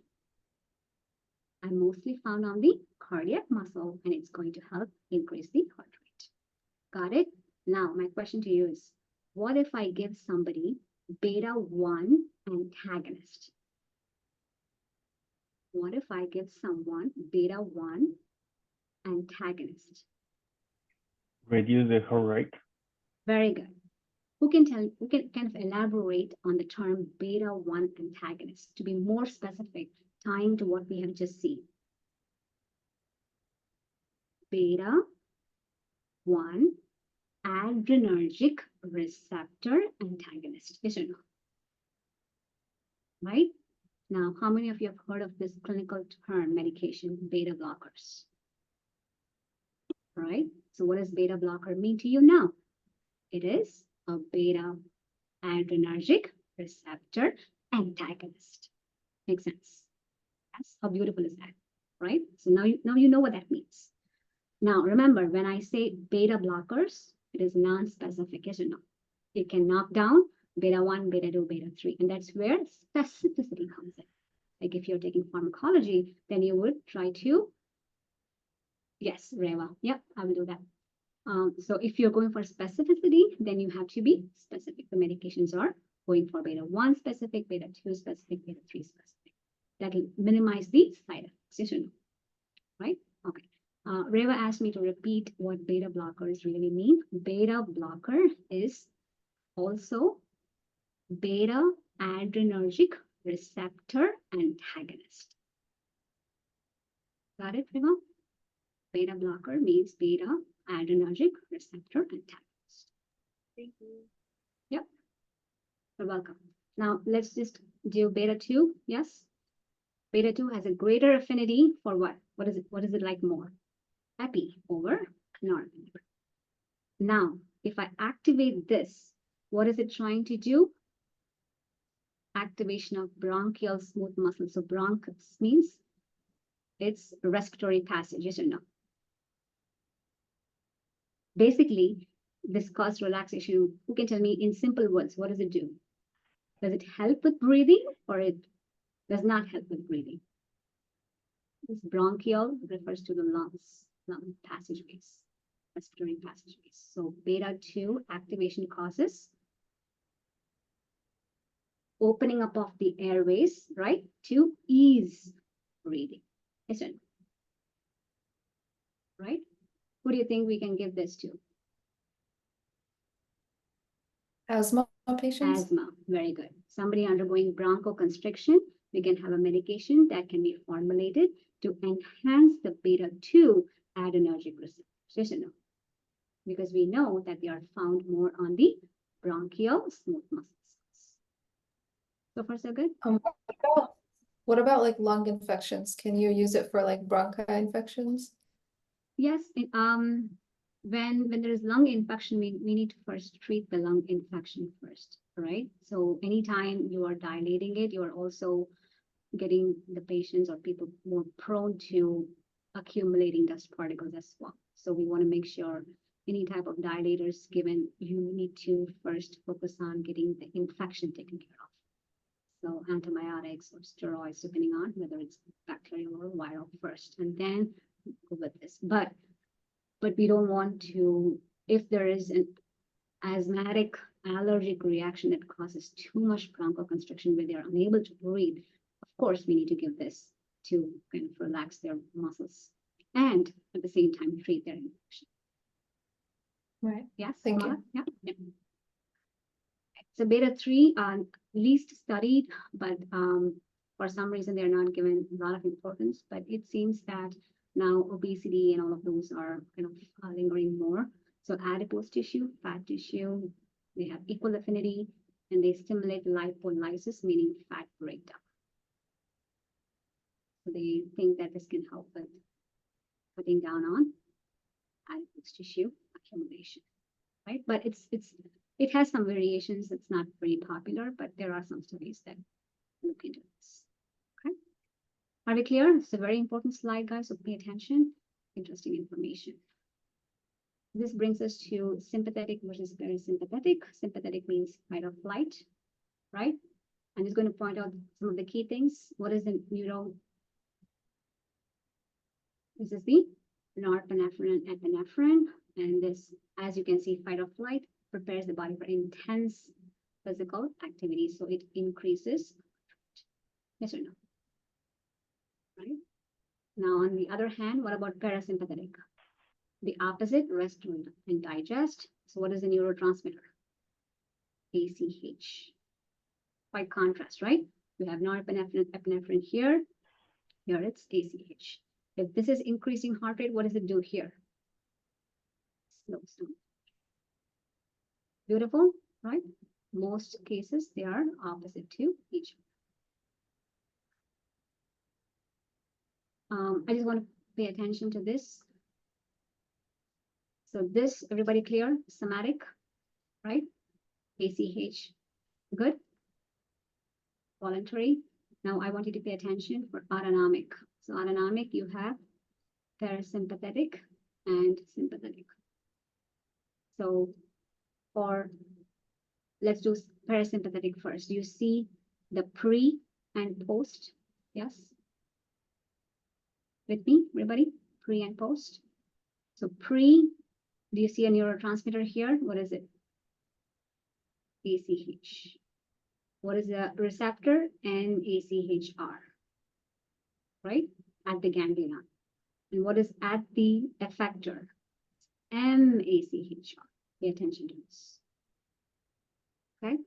I'm mostly found on the cardiac muscle, and it's going to help increase the heart rate. Got it? Now, my question to you is, what if I give somebody beta 1 antagonist? What if I give someone beta 1 antagonist? Reduce the heart rate. Very good. Who can kind of elaborate on the term beta 1 antagonist to be more specific, tying to what we have just seen? Beta 1 adrenergic receptor antagonist. Yes or no? Right? Now, how many of you have heard of this clinical term medication, beta blockers? Right? So what does beta blocker mean to you now? It is a beta adrenergic receptor antagonist. Makes sense? Yes. How beautiful is that? Right? So now you know what that means. Now remember, when I say beta blockers, it is non-specific, yes or no? It can knock down beta 1, beta 2, beta 3, and that's where specificity comes in. Like if you're taking pharmacology, then you would try to, yes, Reva, yep, I will do that. So if you're going for specificity, then you have to be specific. The medications are going for beta 1 specific, beta 2 specific, beta 3 specific. That will minimize the side effects, yes or no? Right? Okay. Reva asked me to repeat what beta blockers really mean. Beta blocker is also beta adrenergic receptor antagonist. Got it, Reva? Beta blocker means beta adrenergic receptor antagonist. Thank you. Yep. You're welcome. Now let's just do beta 2. Yes. Beta 2 has a greater affinity for what? What is it? What is it like more? Epi over norepinephrine. Now, if I activate this, what is it trying to do? Activation of bronchial smooth muscle. So bronchus means it's respiratory passage, yes or no? Basically, this causes relaxation. Who can tell me in simple words, what does it do? Does it help with breathing or it does not help with breathing? This bronchial refers to the lungs, lung passageways, respiratory passageways. So beta 2 activation causes opening up of the airways, right, to ease breathing. Yes or no? Right? Who do you think we can give this to? Asthma patients? Asthma. Very good. Somebody undergoing bronchoconstriction, we can have a medication that can be formulated to enhance the beta 2 adrenergic receptors. Yes or no? Because we know that they are found more on the bronchial smooth muscles. So far, so good? What about like lung infections? Can you use it for like bronchi infections? Yes. When there is lung infection, we need to first treat the lung infection first, right? So anytime you are dilating it, you are also getting the patients or people more prone to accumulating dust particles as well. So we want to make sure any type of dilators given, you need to first focus on getting the infection taken care of. So antibiotics or steroids, depending on whether it's bacterial or viral first, and then go with this. But we don't want to, if there is an asthmatic allergic reaction that causes too much bronchoconstriction where they are unable to breathe, of course, we need to give this to kind of relax their muscles and at the same time treat their infection. Right. Yes, Thank Subha? you. Yeah. Yeah. So beta 3 are least studied, but for some reason they're not given a lot of importance. But it seems that now obesity and all of those are kind of lingering more. So adipose tissue, fat tissue, they have equal affinity and they stimulate lipolysis, meaning fat breakdown. So they think that this can help with cutting down on adipose tissue accumulation, right? But it has some variations. It's not very popular, but there are some studies that look into this. Okay. Are we clear? It's a very important slide, guys, so pay attention. Interesting information. This brings us to sympathetic versus parasympathetic. Sympathetic means fight or flight, right? I'm just going to point out some of the key things. What is the neuro? This is the norepinephrine and epinephrine. And this, as you can see, fight or flight prepares the body for intense physical activity. So it increases. Yes or no? right? Now, on the other hand, what about parasympathetic? The opposite, rest and digest. So what is the neurotransmitter? ACH. Quite contrast, right? We have norepinephrine, epinephrine here. Here it's ACH. If this is increasing heart rate, what does it do here? Slows down. Beautiful, right? Most cases, they are opposite to each other. I just want to pay attention to this. So this, everybody clear? Somatic, right? ACH, good. Voluntary. Now I want you to pay attention for autonomic. So autonomic, you have parasympathetic and sympathetic. So let's do parasympathetic first. You see the pre and post, yes? With me, everybody? Pre and post. So pre, do you see a neurotransmitter here? What is it? ACH. What is the receptor? NACHR, right? At the ganglion. And what is at the effector? MACHR. Pay attention to this. Okay?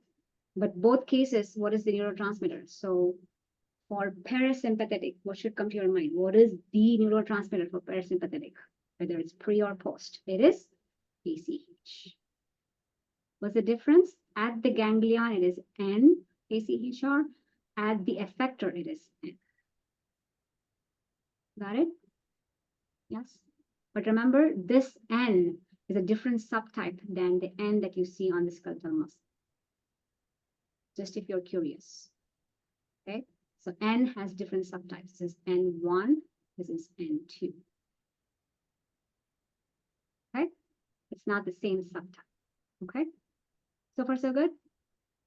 But both cases, what is the neurotransmitter? So for parasympathetic, what should come to your mind? What is the neurotransmitter for parasympathetic? Whether it's pre or post, it is ACH. What's the difference? At the ganglion, it is NACHR. At the effector, it is N. Got it? Yes. But remember, this N is a different subtype than the N that you see on the skeletal muscle. Just if you're curious. Okay. So N has different subtypes. This is N1. This is N2. Okay. It's not the same subtype. Okay. So far, so good.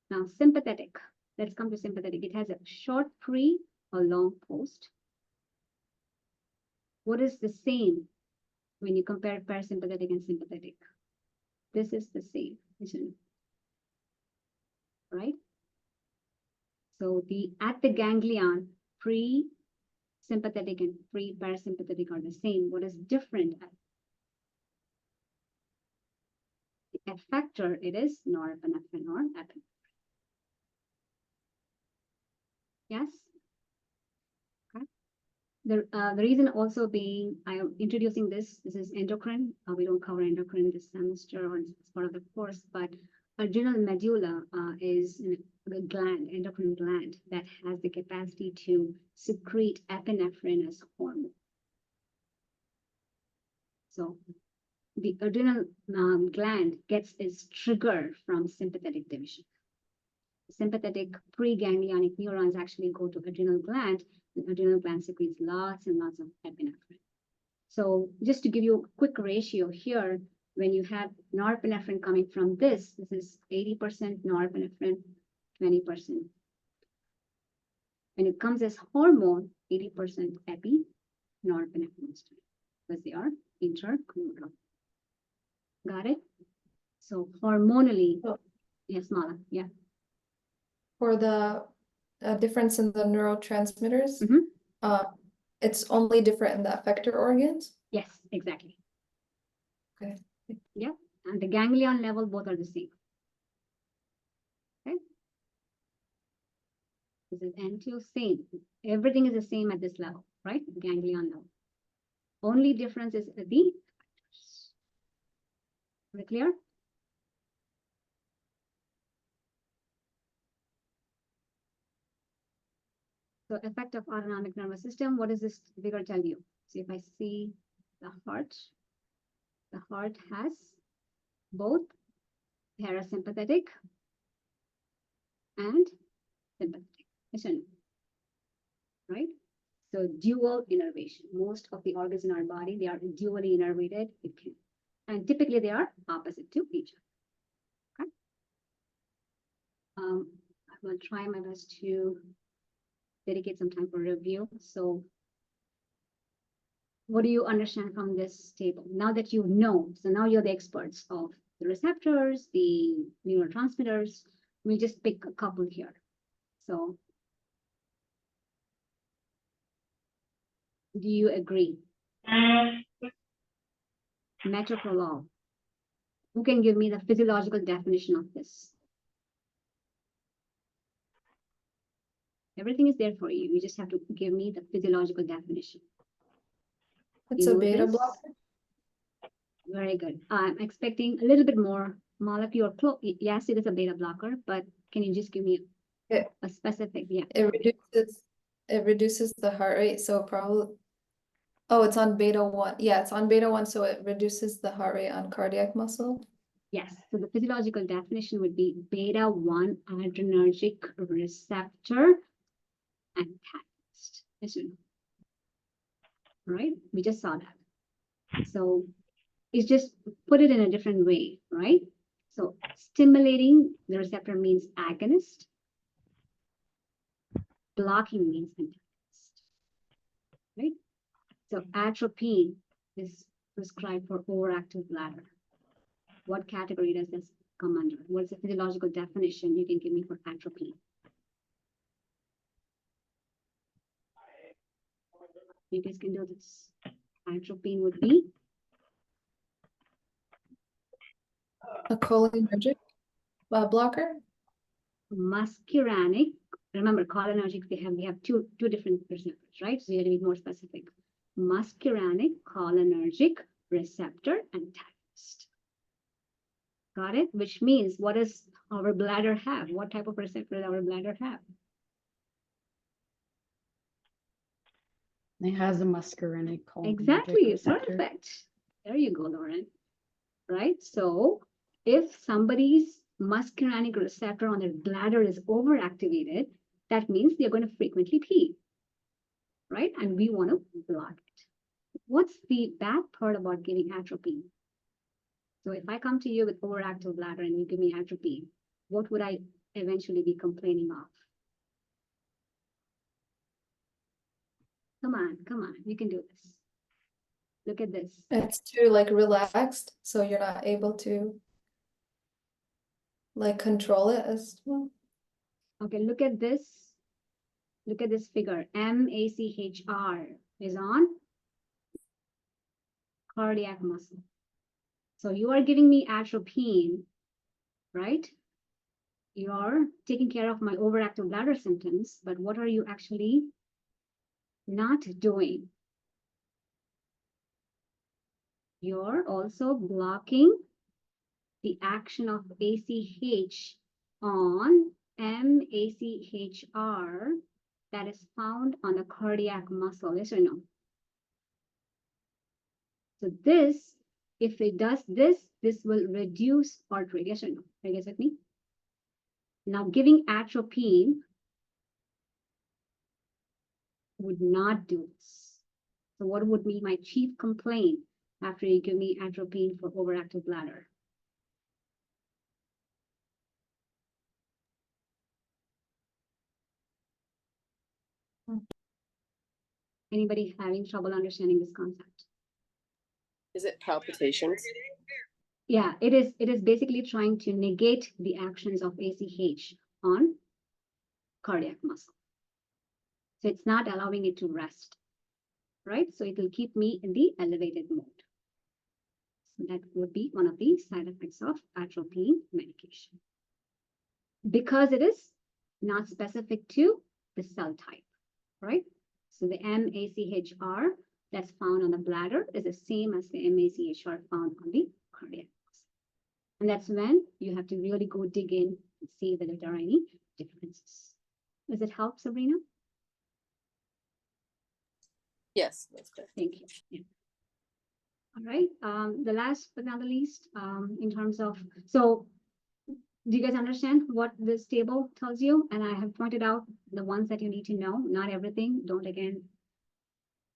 Now, sympathetic. Let's come to sympathetic. It has a short pre, a long post. What is the same when you compare parasympathetic and sympathetic? This is the same, isn't it? Right? So at the ganglion, pre-sympathetic and pre-parasympathetic are the same. What is different? The effector, it is norepinephrine or epinephrine. Yes? Okay. The reason also being, I am introducing this is endocrine. We don't cover endocrine this semester or as part of the course, but adrenal medulla is the gland, endocrine gland, that has the capacity to secrete epinephrine as hormone. So the adrenal gland gets its trigger from sympathetic division. Sympathetic preganglionic neurons actually go to adrenal gland. The adrenal gland secretes lots and lots of epinephrine. So just to give you a quick ratio here, when you have norepinephrine coming from this is 80% norepinephrine, 20%. When it comes as hormone, 80% epi, norepinephrine, because they are interconnected. Got it? So hormonally, yes, Mala, yeah. For the difference in the neurotransmitters, Mhm. it's only different in the effector organs? Yes, exactly. Okay. Yeah, and the ganglion level, both are the same. Okay. This is N2, same. Everything is the same at this level, right? Ganglion level. Only difference is the effectors. Is it clear? So effect of autonomic nervous system, what does this figure tell you? So if I see the heart has both parasympathetic and sympathetic, isn't it? Right? So dual innervation. Most of the organs in our body, they are dually innervated. And typically they are opposite to each other. Okay. I will try my best to dedicate some time for review. So what do you understand from this table? Now that you know, so now you're the experts of the receptors, the neurotransmitters. We'll just pick a couple here. So Do you agree? Metoprolol. Who can give me the physiological definition of this? Everything is there for you. You just have to give me the physiological definition. It's You a know beta this? blocker. Very good. I'm expecting a little bit more molecule. Yes, it is a beta blocker, but can you just give me It, a specific? Yeah. it reduces the heart rate, so probably. Oh, it's on beta 1. Yeah, it's on beta 1, so it reduces the heart rate on cardiac muscle. Yes. So the physiological definition would be beta 1 adrenergic receptor antagonist. Yes or no? Right? We just saw that. So it's just put it in a different way, right? So stimulating the receptor means agonist. Blocking means antagonist, right? So atropine is prescribed for overactive bladder. What category does this come under? What's the physiological definition you can give me for atropine? You guys can do this. Atropine would be A cholinergic blocker. muscarinic. Remember, cholinergic, we have two different receptors, right? So you have to be more specific. Muscarinic cholinergic receptor antagonist. Got it? Which means, what does our bladder have? What type of receptor does our bladder have? It has a muscarinic cholinergic Exactly, receptor. perfect. There you go, Lauren. Right? So if somebody's muscarinic receptor on their bladder is overactivated, that means they're going to frequently pee, right? And we want to block it. What's the bad part about giving atropine? So if I come to you with overactive bladder and you give me atropine, what would I eventually be complaining of? Come on, you can do this. Look at this. It's too like relaxed, so you're not able to like control it as well. Okay, look at this. Look at this figure. MACHR is on cardiac muscle. So you are giving me atropine, right? You are taking care of my overactive bladder symptoms, but what are you actually not doing? You're also blocking the action of ACH on MACHR that is found on the cardiac muscle, yes or no? So this, if it does this, this will reduce heart rate, yes or no? Are you guys with me? Now giving atropine would not do this. So what would be my chief complaint after you give me atropine for overactive bladder? Anybody having trouble understanding this concept? Is it palpitations? Yeah, it is basically trying to negate the actions of ACH on cardiac muscle. So it's not allowing it to rest, right? So it will keep me in the elevated mode. So that would be one of the side effects of atropine medication. Because it is not specific to the cell type, right? So the MACHR that's found on the bladder is the same as the MACHR found on the cardiac muscle. And that's when you have to really go dig in and see whether there are any differences. Does it help, Sabrina? Yes, that's good. Thank you. Yeah. All right. The last but not the least, in terms of, so do you guys understand what this table tells you? And I have pointed out the ones that you need to know, not everything. Don't again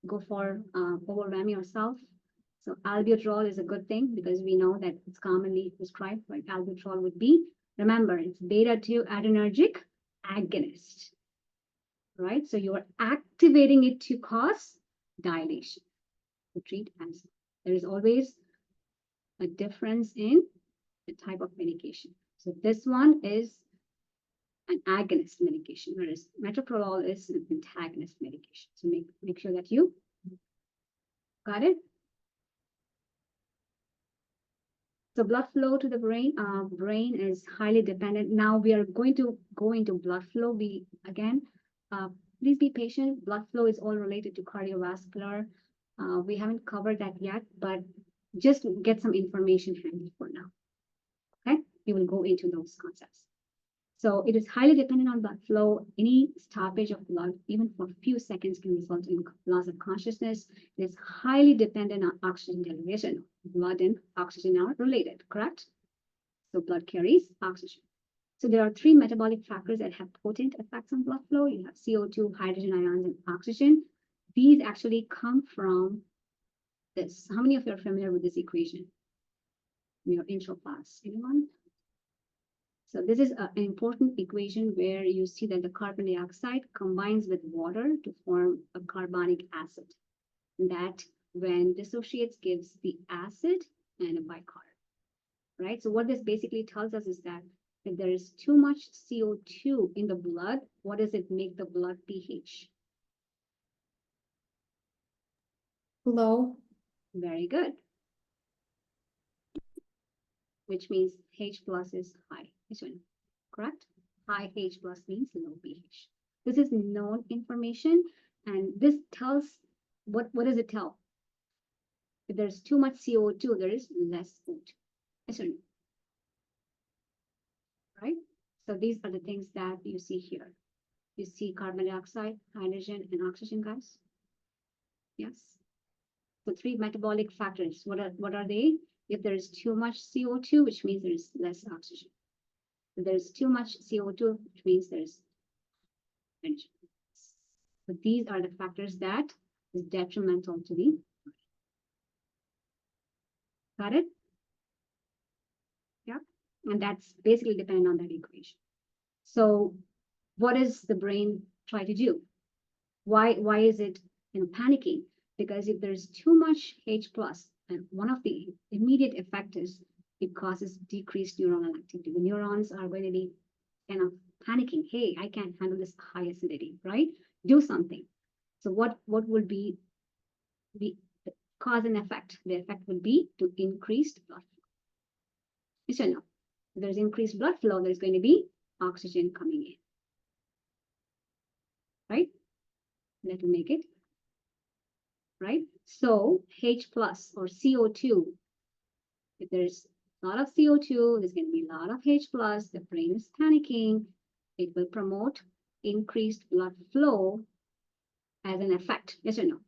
go for overwhelm yourself. So albuterol is a good thing because we know that it's commonly prescribed, like albuterol would be. Remember, it's beta-2 adrenergic agonist, right? So you are activating it to cause dilation to treat asthma. There is always a difference in the type of medication. So this one is an agonist medication, whereas metoprolol is an antagonist medication. So make sure that you Got it? So blood flow to the brain is highly dependent. Now we are going to go into blood flow. Uh, please be patient. Blood flow is all related to cardiovascular. We haven't covered that yet, but just get some information handy for now. Okay, we will go into those concepts. So it is highly dependent on blood flow. Any stoppage of blood, even for a few seconds, can result in loss of consciousness. It is highly dependent on oxygen derivation. Blood and oxygen are related, correct? So blood carries oxygen. So there are three metabolic factors that have potent effects on blood flow. You have CO2, hydrogen ions, and oxygen. These actually come from this. How many of you are familiar with this equation in your intro class? Anyone? So this is an important equation where you see that the carbon dioxide combines with water to form a carbonic acid. That when dissociates gives the acid and a bicarbonate, right? So what this basically tells us is that if there is too much CO2 in the blood, what does it make the blood pH? Low. Very good. Which means H plus is high. This one, correct? High H plus means low pH. This is known information, and this tells what does it tell? If there's too much CO2, there is less food. Yes or no? Right? So these are the things that you see here. You see carbon dioxide, hydrogen, and oxygen, guys? Yes. So three metabolic factors. What are they? If there is too much CO2, which means there is less oxygen. If there's too much CO2, which means there's hydrogen. So these are the factors that is detrimental to the body. Got it? Yeah. And that's basically dependent on that equation. So what does the brain try to do? Why is it panicking? Because if there's too much H plus, and one of the immediate effect is it causes decreased neuronal activity. The neurons are going to be kind of panicking. Hey, I can't handle this high acidity, right? Do something. So what will be the cause and effect? The effect will be to increased blood flow. Yes or no? If there's increased blood flow, there's going to be oxygen coming in. Right? That will make it. Right? So H plus or CO2, if there's a lot of CO2, there's going to be a lot of H plus, the brain is panicking, it will promote increased blood flow as an effect. Yes or no?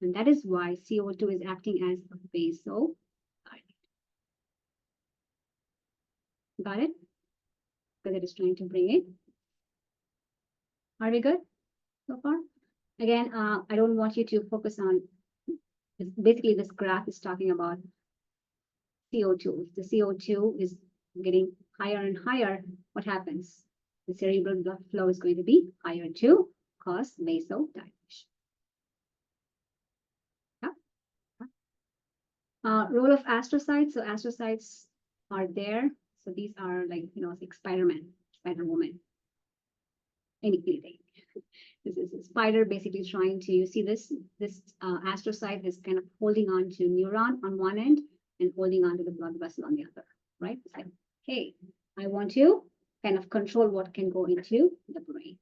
And that is why CO2 is acting as a vasodilator. Got it? Because it is trying to bring it. Are we good so far? Again, I don't want you to focus on, basically this graph is talking about CO2. If the CO2 is getting higher and higher, what happens? The cerebral blood flow is going to be higher too, cause vasodilation. Yeah. Role of astrocytes. So astrocytes are there. So these are like, like Spider-Man, Spider-Woman, anything. This is a spider basically trying to, you see this astrocyte is kind of holding on to neuron on one end and holding on to the blood vessel on the other, right? It's like, hey, I want to kind of control what can go into the brain.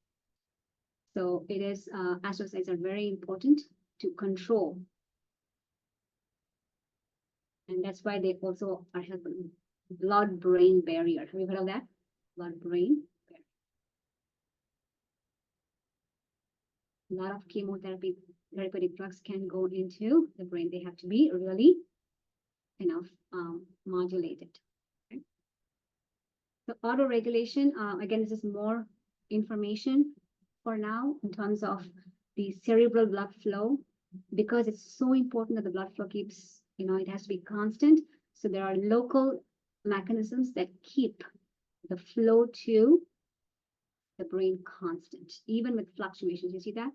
So it is, astrocytes are very important to control. And that's why they also are helping blood-brain barrier. Have you heard of that? Blood-brain barrier. A lot of therapeutic drugs can go into the brain. They have to be really modulated. Okay? So autoregulation, again, this is more information for now in terms of the cerebral blood flow, because it's so important that the blood flow keeps, it has to be constant. So there are local mechanisms that keep the flow to the brain constant, even with fluctuations. You see that?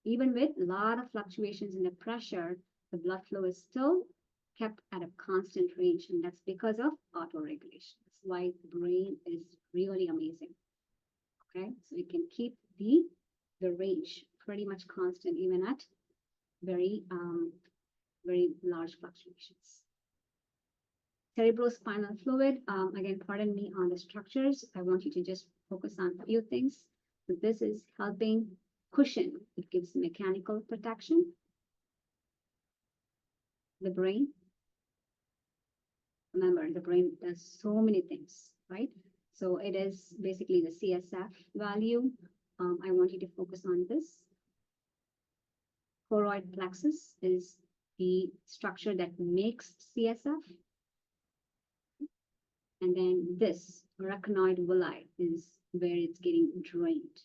Even with a lot of fluctuations in the pressure, the blood flow is still kept at a constant range, and that's because of autoregulation. That's why the brain is really amazing. Okay, so it can keep the range pretty much constant even at very, very large fluctuations. Cerebrospinal fluid, again, pardon me on the structures. I want you to just focus on a few things. So this is helping cushion. It gives mechanical protection. The brain. Remember, the brain does so many things, right? So it is basically the CSF value. I want you to focus on this. Choroid plexus is the structure that makes CSF. And then this arachnoid villi is where it's getting drained.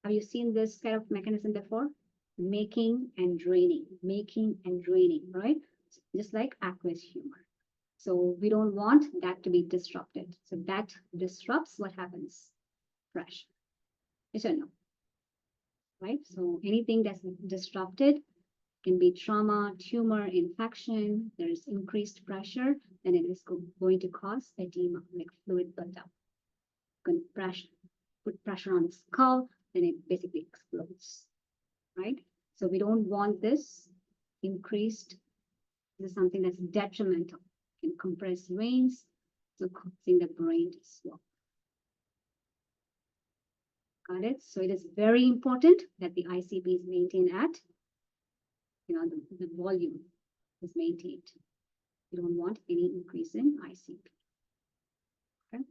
Have you seen this kind of mechanism before? Making and draining, right? Just like aqueous humor. So we don't want that to be disrupted. So that disrupts what happens? Pressure. Yes or no? Right? So anything that's disrupted can be trauma, tumor, infection, there's increased pressure, then it is going to cause edema, like fluid buildup. Can put pressure on the skull, then it basically explodes, right? So we don't want this increased. This is something that's detrimental. Can compress veins, so causing the brain to swell. Got it? So it is very important that the ICP is maintained at, the volume is maintained. You don't want any increase in ICP. Okay.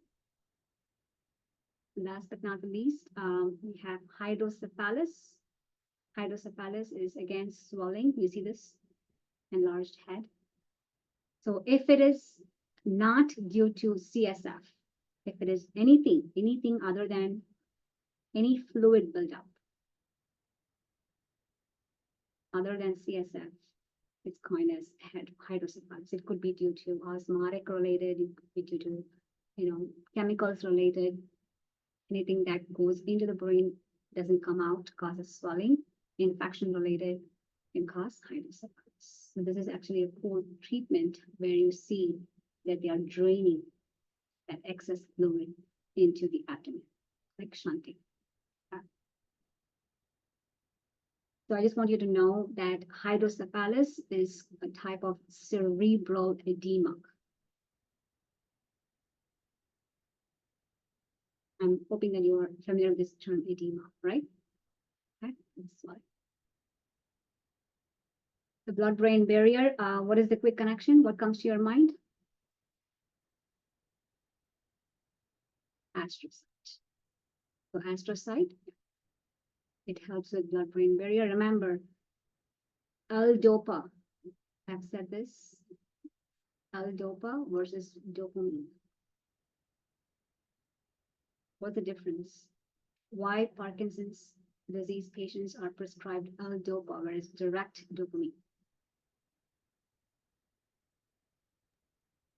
Last but not the least, we have hydrocephalus. Hydrocephalus is again swelling. You see this enlarged head. So if it is not due to CSF, if it is anything other than any fluid buildup, other than CSF, it's coined as hydrocephalus. It could be due to osmotic related, it could be due to, chemicals related. Anything that goes into the brain doesn't come out, causes swelling. Infection related can cause hydrocephalus. So this is actually a cold treatment where you see that they are draining that excess fluid into the abdomen, like shunting. So I just want you to know that hydrocephalus is a type of cerebral edema. I'm hoping that you are familiar with this term edema, right? Okay, that's why. The blood-brain barrier, what is the quick connection? What comes to your mind? Astrocyte. So astrocyte, it helps with blood-brain barrier. Remember, L-DOPA, I've said this, L-DOPA versus dopamine. What's the difference? Why Parkinson's disease patients are prescribed L-DOPA, whereas direct dopamine?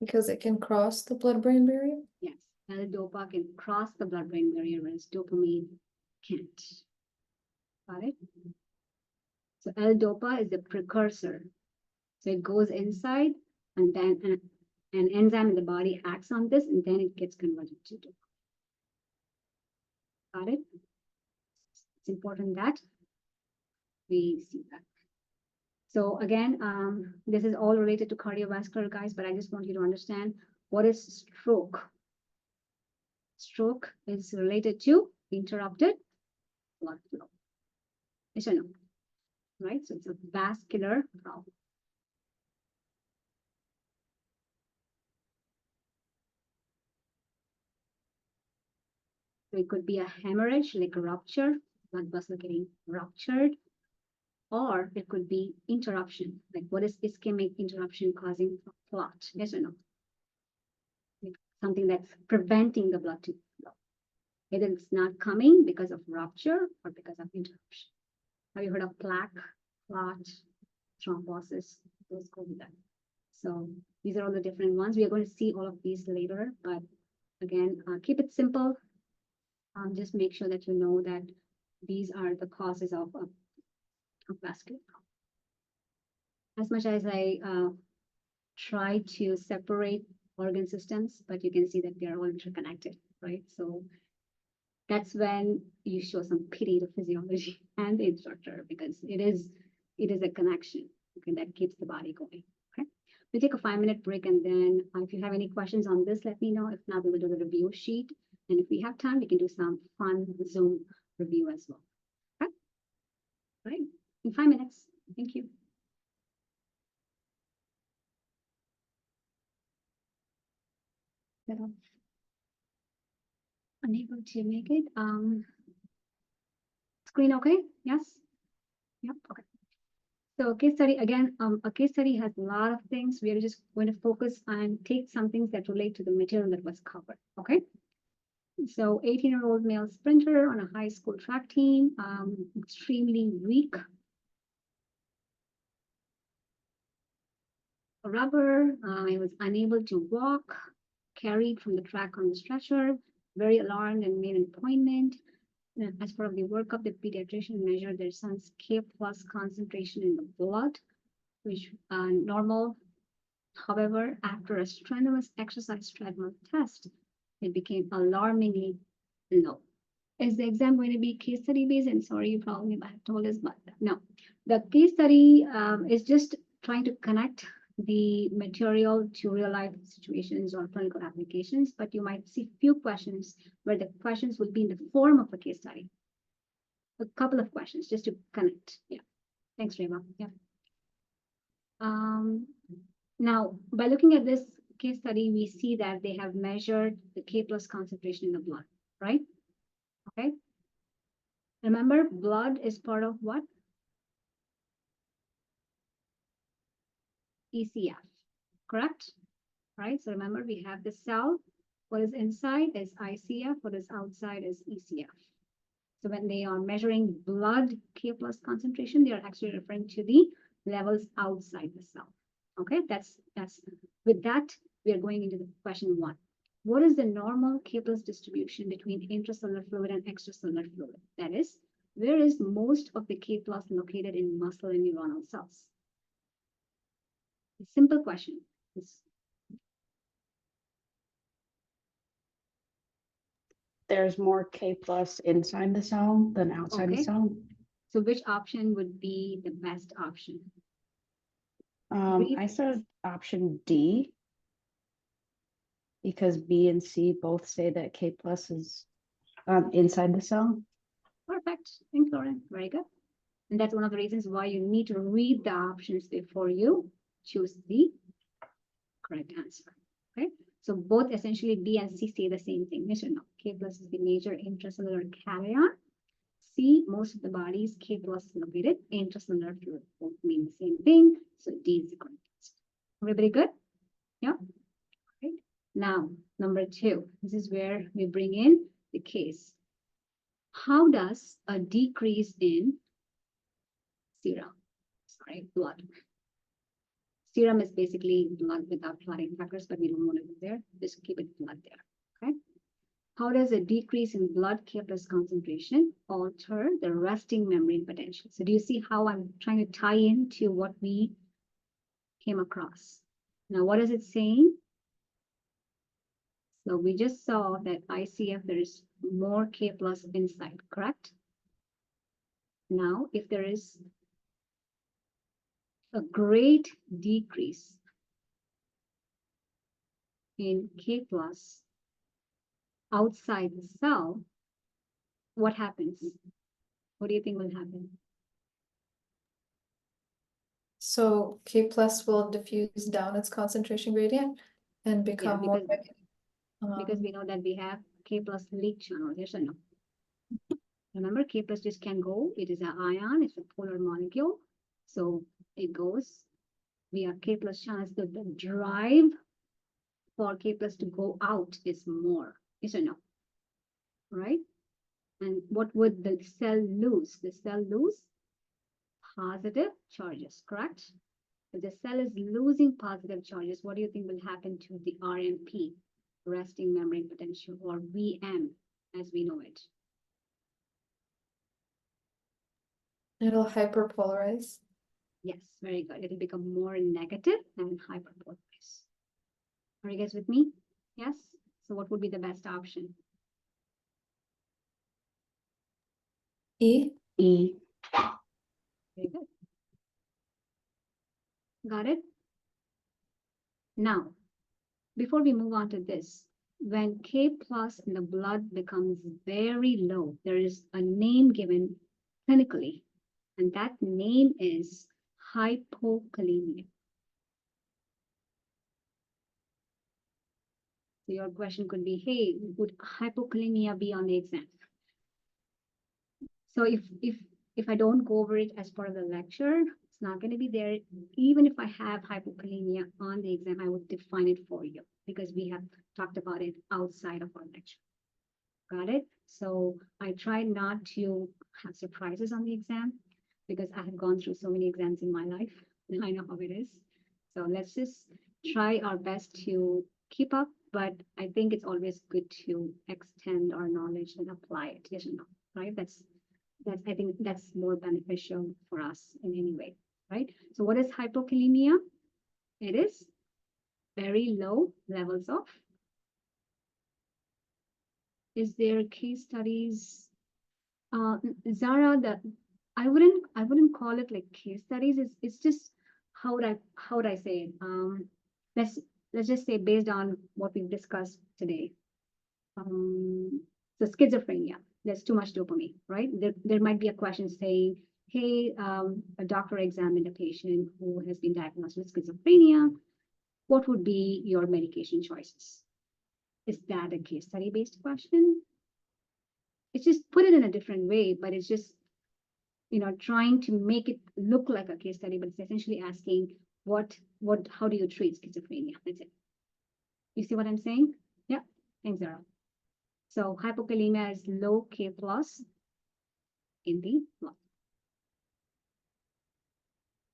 Because it can cross the blood-brain barrier? Yes, L-DOPA can cross the blood-brain barrier, whereas dopamine can't. Got it? So L-DOPA is the precursor. So it goes inside, and then an enzyme in the body acts on this, and then it gets converted to dopamine. Got it? It's important that we see that. So again, this is all related to cardiovascular, guys, but I just want you to understand what is stroke. Stroke is related to interrupted blood flow. Yes or no? Right? So it's a vascular problem. So it could be a hemorrhage, like a rupture, blood vessel getting ruptured, or it could be interruption. Like what is ischemic interruption causing a clot? Yes or no? Like something that's preventing the blood to flow. Either it's not coming because of rupture or because of interruption. Have you heard of plaque, clot, thrombosis? Those go with that. So these are all the different ones. We are going to see all of these later, but again, keep it simple. Just make sure that you know that these are the causes of vascular problem. As much as I try to separate organ systems, but you can see that they are all interconnected, right? So that's when you show some pity to physiology and the instructor, because it is It is a connection, okay, that keeps the body going. Okay, we'll take a 5-minute break, and then if you have any questions on this, let me know. If not, we will do the review sheet, and if we have time, we can do some fun Zoom review as well. Okay, right, in 5 minutes. Thank you. Little unable to make it. Screen okay? Yes. Yep. Okay. So case study again. A case study has a lot of things. We are just going to focus and take some things that relate to the material that was covered. Okay. So 18-year-old male sprinter on a high school track team, extremely weak. Rubber, he was unable to walk, carried from the track on the stretcher, very alarmed and made an appointment. As part of the workup, the pediatrician measured their son's K+ concentration in the blood, which normal. However, after a strenuous exercise treadmill test, it became alarmingly low. Is the exam going to be case study based? And sorry, you probably might have told us, but no. The case study is just trying to connect the material to real life situations or clinical applications, but you might see few questions where the questions will be in the form of a case study. A couple of questions just to connect. Yeah. Thanks, Rema. Yeah. Now, by looking at this case study, we see that they have measured the K+ concentration in the blood, right? Okay. Remember, blood is part of what? ECF, correct? Right, so remember we have the cell. What is inside is ICF, what is outside is ECF. So when they are measuring blood K+ concentration, they are actually referring to the levels outside the cell. Okay, that's with that, we are going into the question 1. What is the normal K+ distribution between intracellular fluid and extracellular fluid? That is, where is most of the K+ located in muscle and neuronal cells? A simple question. There's more K+ inside the cell than outside Okay. the cell. So which option would be the best option? I said option D because B and C both say that K+ is inside the cell. Perfect. Thanks, Lauren. Very good. And that's one of the reasons why you need to read the options before you choose the correct answer. Okay. So both essentially B and C say the same thing. Yes or no? K+ is the major intracellular cation. C, most of the body's K+ located intracellular fluid. Both mean the same thing. So D is the correct answer. Everybody good? Yeah. Right. Now, number 2. This is where we bring in the case. How does a decrease in serum, blood? Serum is basically blood without clotting factors, but we don't want to go there. Just keep it blood there. Okay. How does a decrease in blood K+ concentration alter the resting membrane potential? So do you see how I'm trying to tie into what we came across? Now, what is it saying? So we just saw that ICF, there is more K+ inside, correct? Now, if there is a great decrease in K+ outside the cell, what happens? What do you think will happen? So K+ will diffuse down its concentration gradient and become more. Because we know that we have K+ leak channel. Yes or no? Remember, K+ just can go. It is an ion. It's a polar molecule. So it goes. We have K+ channels. The drive for K+ to go out is more. Yes or no? Right? And what would the cell lose? The cell lose positive charges, correct? If the cell is losing positive charges, what do you think will happen to the RMP, resting membrane potential, or VM as we know it? It'll hyperpolarize. Yes, very good. It'll become more negative and hyperpolarized. Are you guys with me? Yes? So what would be the best option? E. E. Very good. Got it? Now, before we move on to this, when K plus in the blood becomes very low, there is a name given clinically, and that name is hypokalemia. So your question could be, hey, would hypokalemia be on the exam? So if I don't go over it as part of the lecture, it's not going to be there. Even if I have hypokalemia on the exam, I would define it for you because we have talked about it outside of our lecture. Got it? So I try not to have surprises on the exam because I have gone through so many exams in my life and I know how it is. So let's just try our best to keep up, but I think it's always good to extend our knowledge and apply it. Yes or no, right? I think that's more beneficial for us in any way, right? So what is hypokalemia? It is very low levels of. Is there case studies? Zara, I wouldn't call it like case studies. It's just how would I say it? Let's just say based on what we've discussed today. So schizophrenia, there's too much dopamine, right? There might be a question saying, hey, a doctor examined a patient who has been diagnosed with schizophrenia. What would be your medication choices? Is that a case study based question? It's just put it in a different way, but it's just, trying to make it look like a case study, but it's essentially asking how do you treat schizophrenia? That's it. You see what I'm saying? Yeah, thanks, Zara. So hypokalemia is low K plus in the blood.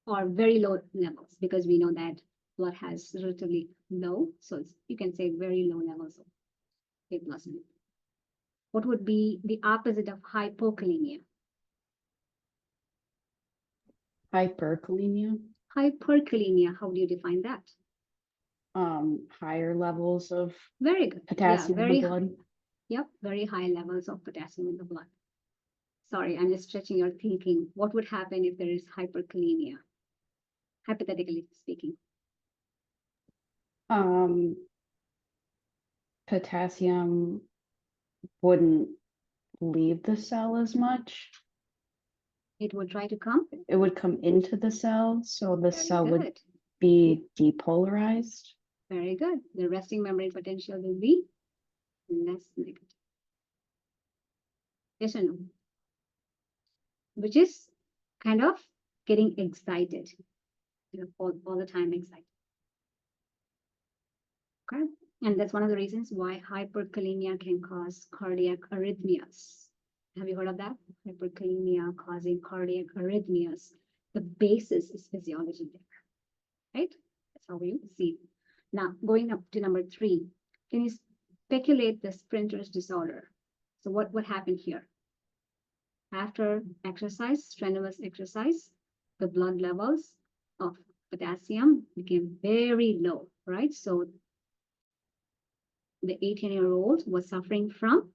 Or very low levels because we know that blood has relatively low. So you can say very low levels of K plus. What would be the opposite of hypokalemia? Hyperkalemia, Hyperkalemia, how do you define that? higher levels of Very good. potassium in very the blood. Yep, very high levels of potassium in the blood. Sorry, I'm just stretching your thinking. What would happen if there is hyperkalemia? Hypothetically speaking. Potassium wouldn't leave the cell as much. It would try to come. It would come into the cell, so the Very cell would good. be depolarized. Very good. The resting membrane potential will be less negative. Yes or no? Which is kind of getting excited, all the time excited. Okay. And that's one of the reasons why hyperkalemia can cause cardiac arrhythmias. Have you heard of that? Hyperkalemia causing cardiac arrhythmias. The basis is physiology there, right? That's how we see it. Now, going up to number 3, can you speculate the sprinter's disorder? So what happened here? After exercise, strenuous exercise, the blood levels of potassium became very low, right? So the 18-year-old was suffering from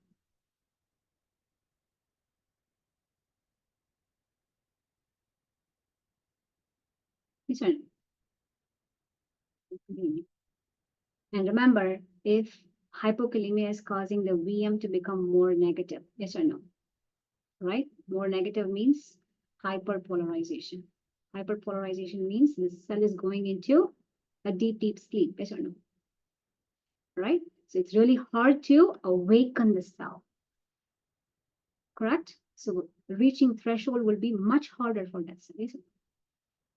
and remember, if hypokalemia is causing the VM to become more negative, yes or no? Right? More negative means hyperpolarization. Hyperpolarization means the cell is going into a deep, deep sleep, yes or no? Right? So it's really hard to awaken the cell. Correct? So reaching threshold will be much harder for that cell,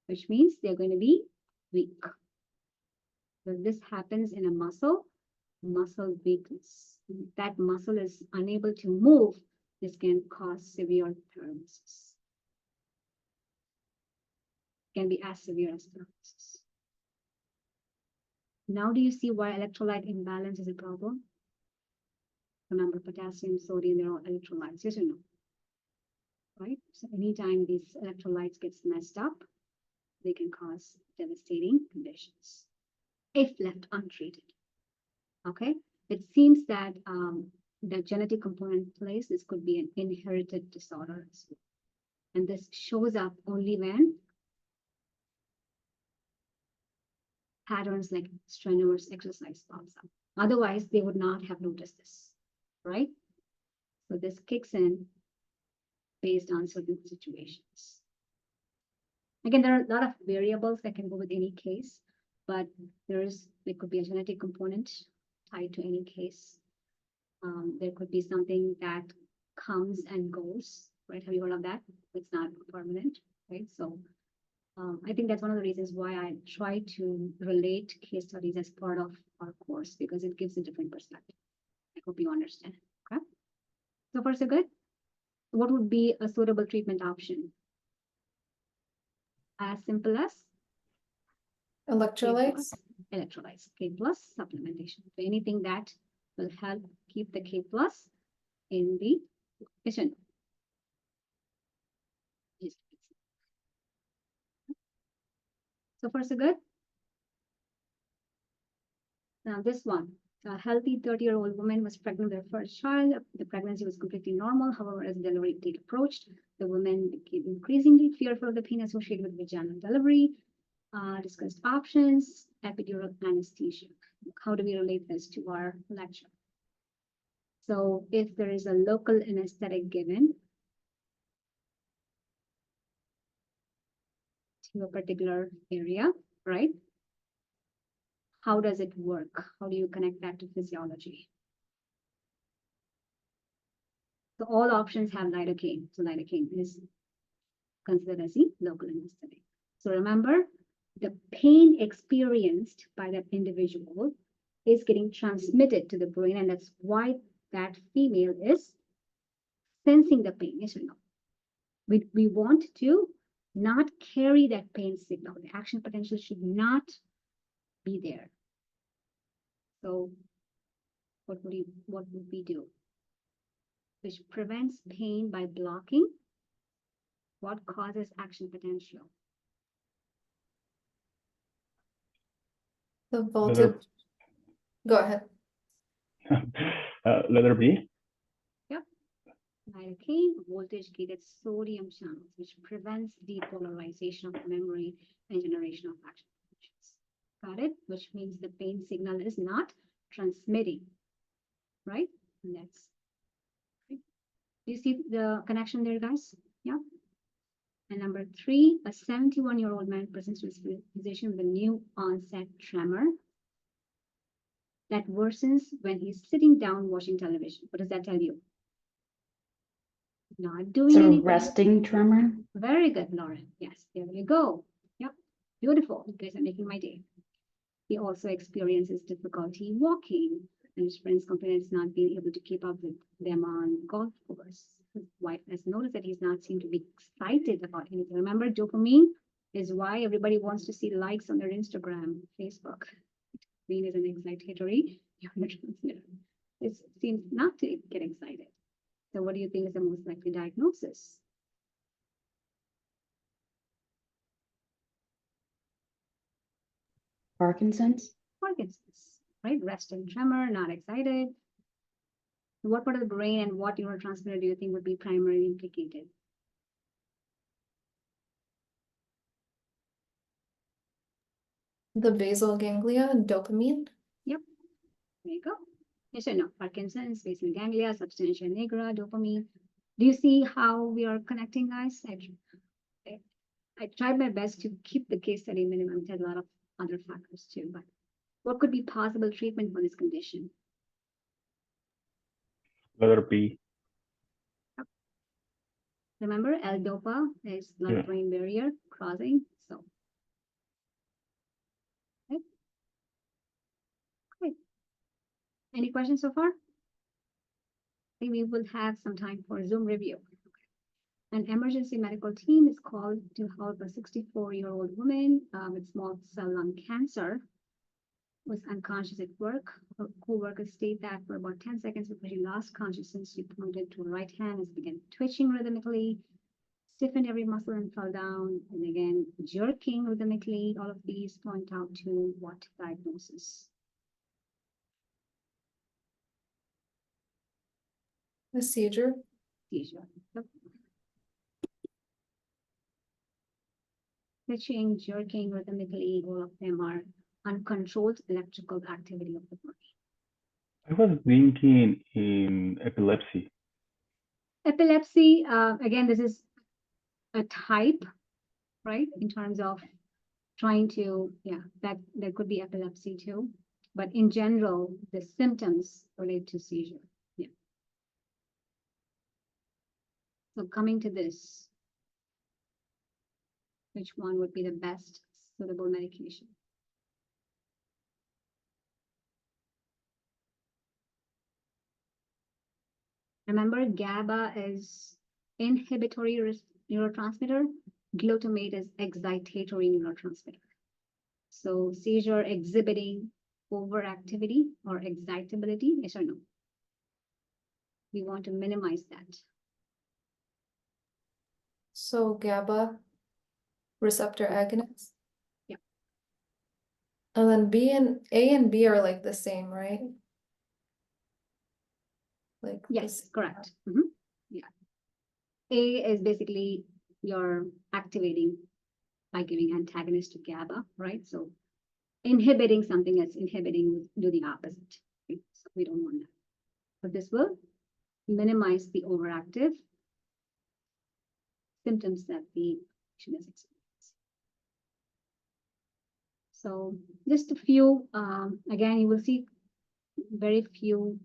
which means they're going to be weak. When this happens in a muscle weakness. If that muscle is unable to move, this can cause severe paralysis. Can be as severe as paralysis. Now do you see why electrolyte imbalance is a problem? Remember, potassium, sodium, they're all electrolytes, yes or no? Right? So anytime these electrolytes gets messed up, they can cause devastating conditions if left untreated. Okay, it seems that the genetic component plays. This could be an inherited disorder as well. And this shows up only when patterns like strenuous exercise pops up. Otherwise, they would not have noticed this, right? So this kicks in based on certain situations. Again, there are a lot of variables that can go with any case, but there could be a genetic component tied to any case. There could be something that comes and goes, right? Have you heard of that? It's not permanent, right? So I think that's one of the reasons why I try to relate case studies as part of our course, because it gives a different perspective. I hope you understand. Okay. So far, so good. What would be a suitable treatment option? As simple as Electrolytes? electrolytes, K plus supplementation. So anything that will help keep the K plus in the kitchen. So far, so good. Now this one, a healthy 30-year-old woman was pregnant with her first child. The pregnancy was completely normal. However, as the delivery date approached, the woman became increasingly fearful of the pain associated with vaginal delivery. Discussed options, epidural anesthesia. How do we relate this to our lecture? So if there is a local anesthetic given to a particular area, right? How does it work? How do you connect that to physiology? So all options have lidocaine. So lidocaine is considered as the local anesthetic. So remember, the pain experienced by that individual is getting transmitted to the brain, and that's why that female is sensing the pain. Yes or no? We want to not carry that pain signal. The action potential should not be there. So what would we do? Which prevents pain by blocking what causes action potential? The voltage. Go ahead. Letter B. Lidocaine, voltage-gated sodium channels, which prevents depolarization of memory and generation of action potentials. Got it? Which means the pain signal is not transmitting, right? And that's right. Do you see the connection there, guys? Yeah. And number 3, a 71-year-old man presents to his physician with a new onset tremor that worsens when he's sitting down watching television. What does that tell you? Not doing It's a anything. resting tremor. Very good, Lauren. Yes, there you go. Yep, beautiful. You guys are making my day. He also experiences difficulty walking, and his friends complain it's not being able to keep up with them on golf course. His wife has noticed that he's not seemed to be excited about anything. Remember, dopamine is why everybody wants to see likes on their Instagram, Facebook. Dopamine is an excitatory neurotransmitter. It seems not to get excited. So what do you think is the most likely diagnosis? Parkinson's. Parkinson's, right? Rest and tremor, not excited. What part of the brain and what neurotransmitter do you think would be primarily implicated? The basal ganglia and dopamine. There you go. Yes or no? Parkinson's, basal ganglia, substantia nigra, dopamine. Do you see how we are connecting, guys? I tried my best to keep the case study minimum. There's a lot of other factors too, but what could be possible treatment for this condition? Letter B. Remember, L-DOPA is blood-brain barrier crossing. So, okay. Great. Any questions so far? I think we will have some time for Zoom review. An emergency medical team is called to help a 64-year-old woman with small cell lung cancer was unconscious at work. Her co-workers state that for about 10 seconds before she lost consciousness, she pointed to her right hand and began twitching rhythmically, stiffened every muscle and fell down, and again jerking rhythmically. All of these point out to what diagnosis? The seizure. Seizure. Yep. Twitching, jerking rhythmically, all of them are uncontrolled electrical activity of the body. I was thinking in epilepsy. Epilepsy, again, this is a type, right? In terms of trying to, yeah, that there could be epilepsy too. But in general, the symptoms relate to seizure. Yeah. So coming to this, which one would be the best suitable medication? Remember, GABA is inhibitory neurotransmitter. Glutamate is excitatory neurotransmitter. So seizure exhibiting overactivity or excitability, yes or no? We want to minimize that. So GABA receptor agonist. Yeah. And then B and A and B are like the same, right? Like Yes, correct. Mhm. Yeah. A is basically you're activating by giving antagonist to GABA, right? So inhibiting something that's inhibiting would do the opposite. Right? So we don't want that. But this will minimize the overactive symptoms that the patient is experiencing. So just a few, again, you will see very few,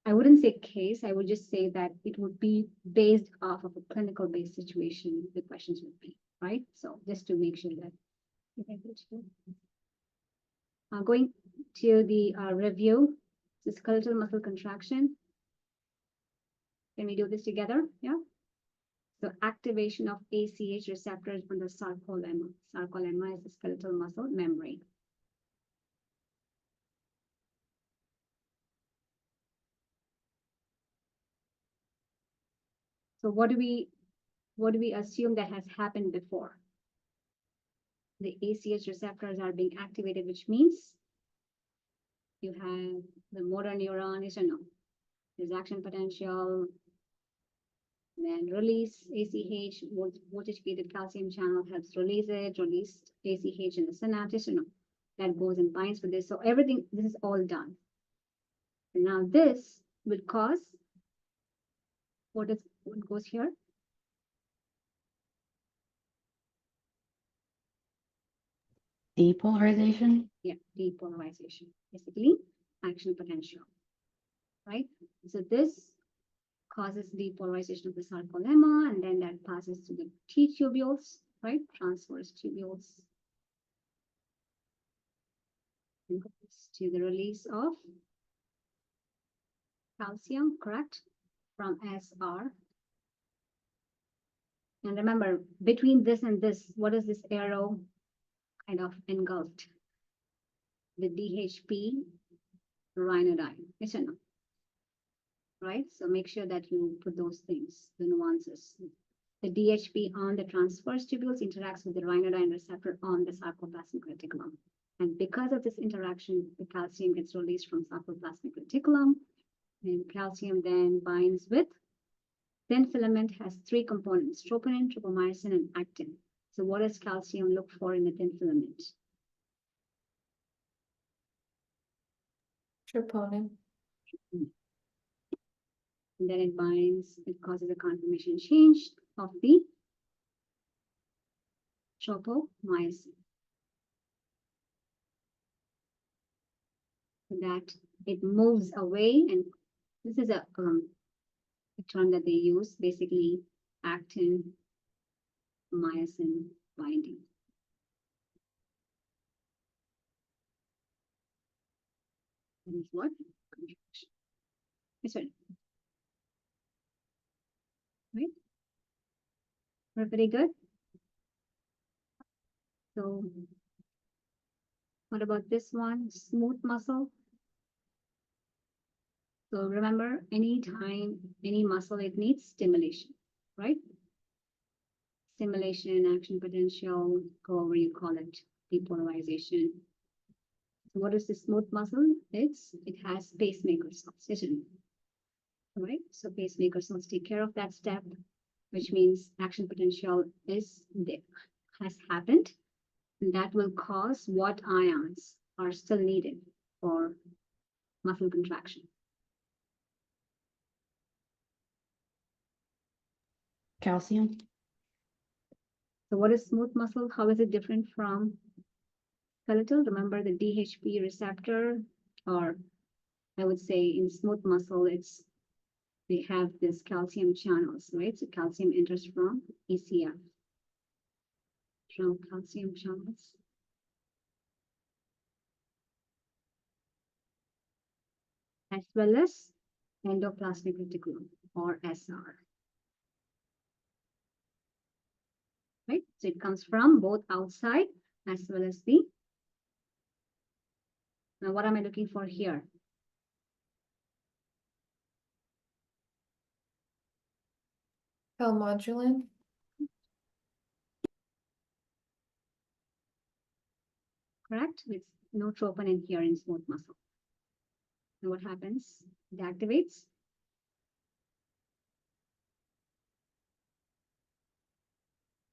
I wouldn't say case, I would just say that it would be based off of a clinical based situation, the questions would be, right? So just to make sure that you're able to. Going to the review, the skeletal muscle contraction. Can we do this together? Yeah. So activation of ACH receptors on the sarcolemma. Sarcolemma is the skeletal muscle membrane. So what do we assume that has happened before? The ACH receptors are being activated, which means you have the motor neuron, is or no? There's action potential, then release ACH, voltage gated calcium channel helps release it, release ACH in the synapse, you know, that goes and binds with this. So everything, this is all done. And now this will cause, what goes here? Depolarization. Yeah, depolarization, basically action potential, right? So this causes depolarization of the sarcolemma, and then that passes to the T tubules, right? Transverse tubules. And goes to the release of calcium, correct? From SR. And remember, between this and this, what is this arrow kind of engulfed? The DHP rhinodine, yes or no? Right? So make sure that you put those things, the nuances. The DHP on the transverse tubules interacts with the rhinodine receptor on the sarcoplasmic reticulum. And because of this interaction, the calcium gets released from sarcoplasmic reticulum, and calcium then binds with thin filament, has three components: troponin, tropomyosin, and actin. So what does calcium look for in the thin filament? troponin. And then it binds, it causes a conformation change of the tropomyosin. So that it moves away, and this is a term that they use, basically actin myosin binding. That is what? Contraction. This one. Right? We're pretty good. So what about this one? Smooth muscle. So remember, anytime any muscle, it needs stimulation, right? Stimulation, action potential, however you call it, depolarization. So what is the smooth muscle? It has pacemaker cells, isn't it? All right, so pacemaker cells take care of that step, which means action potential is there, has happened. And that will cause what ions are still needed for muscle contraction? Calcium. So what is smooth muscle? How is it different from skeletal? Remember the DHP receptor, or I would say in smooth muscle, they have this calcium channels, right? So calcium enters from ECF, from calcium channels. As well as endoplasmic reticulum, or SR. Right? So it comes from both outside as well as the. Now, what am I looking for here? Calmodulin. Correct? With no troponin here in smooth muscle. And what happens? It activates.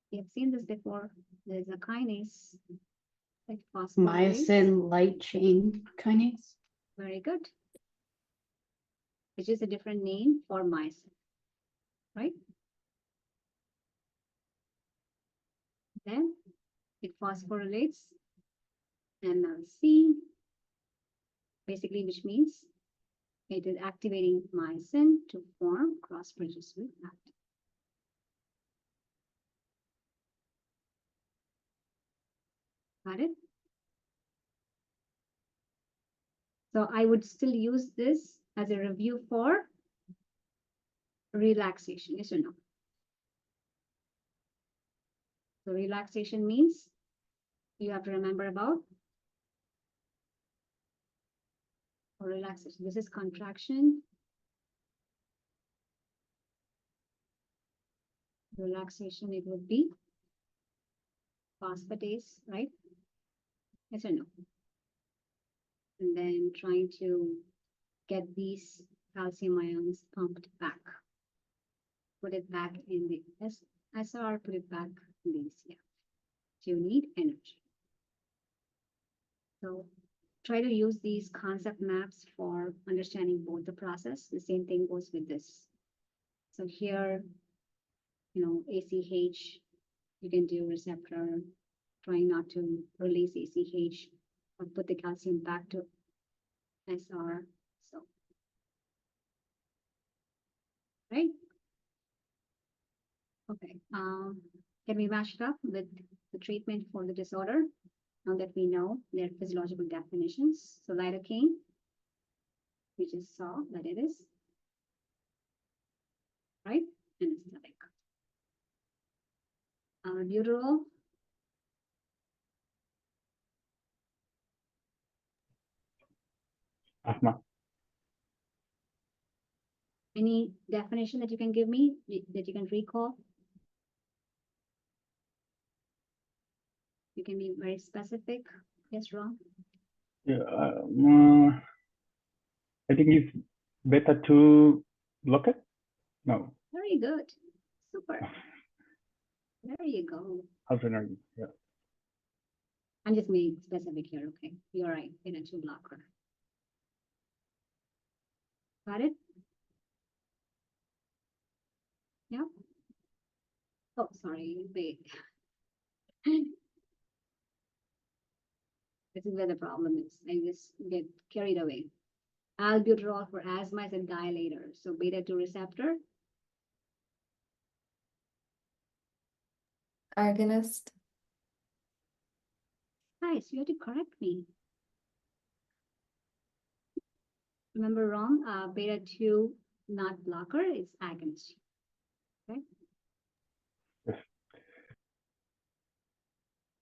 You've seen this before. There's a kinase, like phosphorylase. Myosin light chain kinase. Very good. Which is a different name for myosin, right? Then it phosphorylates MLC, basically, which means it is activating myosin to form cross bridges with actin. Got it? So I would still use this as a review for relaxation, yes or no? So relaxation means you have to remember about or relaxation. This is contraction. Relaxation, it would be phosphatase, right? Yes or no? And then trying to get these calcium ions pumped back. Put it back in the SR, put it back in the ECF. So you need energy. So try to use these concept maps for understanding both the process. The same thing goes with this. So here, ACH, you can do receptor, trying not to release ACH or put the calcium back to SR. So, right? Okay. Can we match it up with the treatment for the disorder? Now that we know their physiological definitions. So lidocaine, we just saw that it is, right? Anesthetic. Albuterol, Asthma. any definition that you can give me that you can recall? You can be very specific. Yes, wrong? Yeah, I think it's beta-2 blocker. No, Very good. Super. There you go. adrenergic. Yeah. I'm just being specific here. Okay, you're right. Beta-2 blocker. Got it? Yeah. Oh, sorry. Wait. This is where the problem is. I just get carried away. Albuterol for asthma is a dilator. So beta-2 receptor. Agonist. Nice. You have to correct me. Remember wrong. Beta-2 not blocker. It's agonist. Okay. Yes.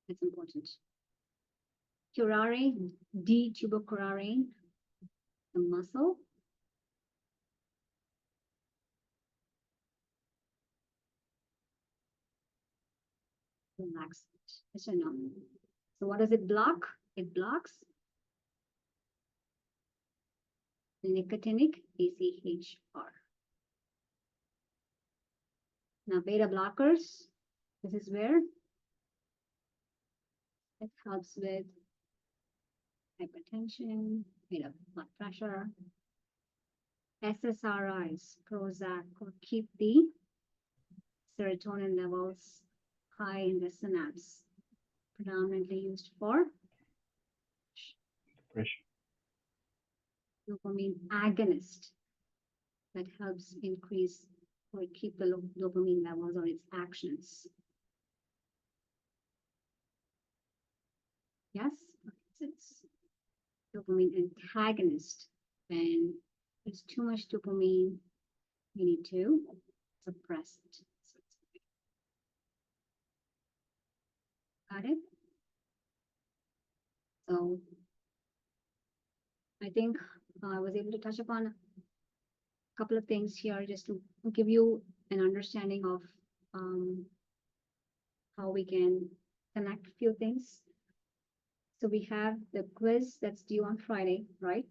It's important. Curare, D-tubocurarine, the muscle. Relax. Yes or no? So what does it block? It blocks nicotinic ACHR. Now beta blockers, this is where It helps with hypertension, blood pressure. SSRIs, Prozac, will keep the serotonin levels high in the synapse, predominantly used for Depression. dopamine agonist that helps increase or keep the dopamine levels or its actions. Yes, it's dopamine antagonist. When there's too much dopamine, we need to suppress it. Got it? So I think I was able to touch upon a couple of things here just to give you an understanding of how we can connect a few things. So we have the quiz that's due on Friday, right?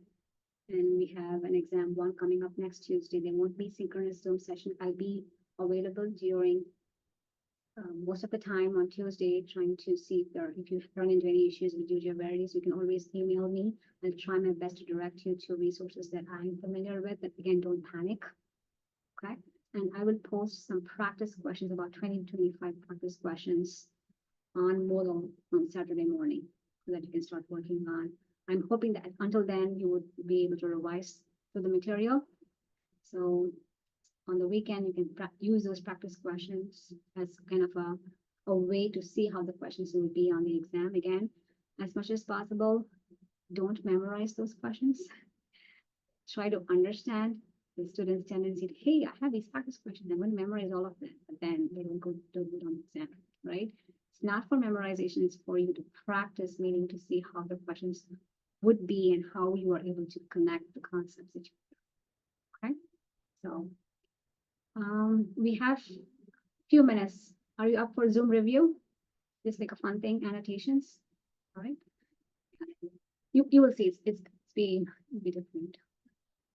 And we have an exam one coming up next Tuesday. There won't be synchronous Zoom session. I'll be available during most of the time on Tuesday, trying to see if you run into any issues with your varieties, you can always email me. I'll try my best to direct you to resources that I'm familiar with, but again, don't panic. Okay. And I will post some practice questions, about 20 to 25 practice questions on Moodle on Saturday morning so that you can start working on. I'm hoping that until then you would be able to revise through the material. So on the weekend, you can use those practice questions as kind of a way to see how the questions will be on the exam. Again, as much as possible, don't memorize those questions. Try to understand the student's tendency to, hey, I have these practice questions, I'm going to memorize all of them, but then they don't go do it on the exam, right? It's not for memorization, it's for you to practice, meaning to see how the questions would be and how you are able to connect the concepts that you, okay? So we have a few minutes. Are you up for Zoom review? Just like a fun thing, annotations. All right. You will see it's being a bit different.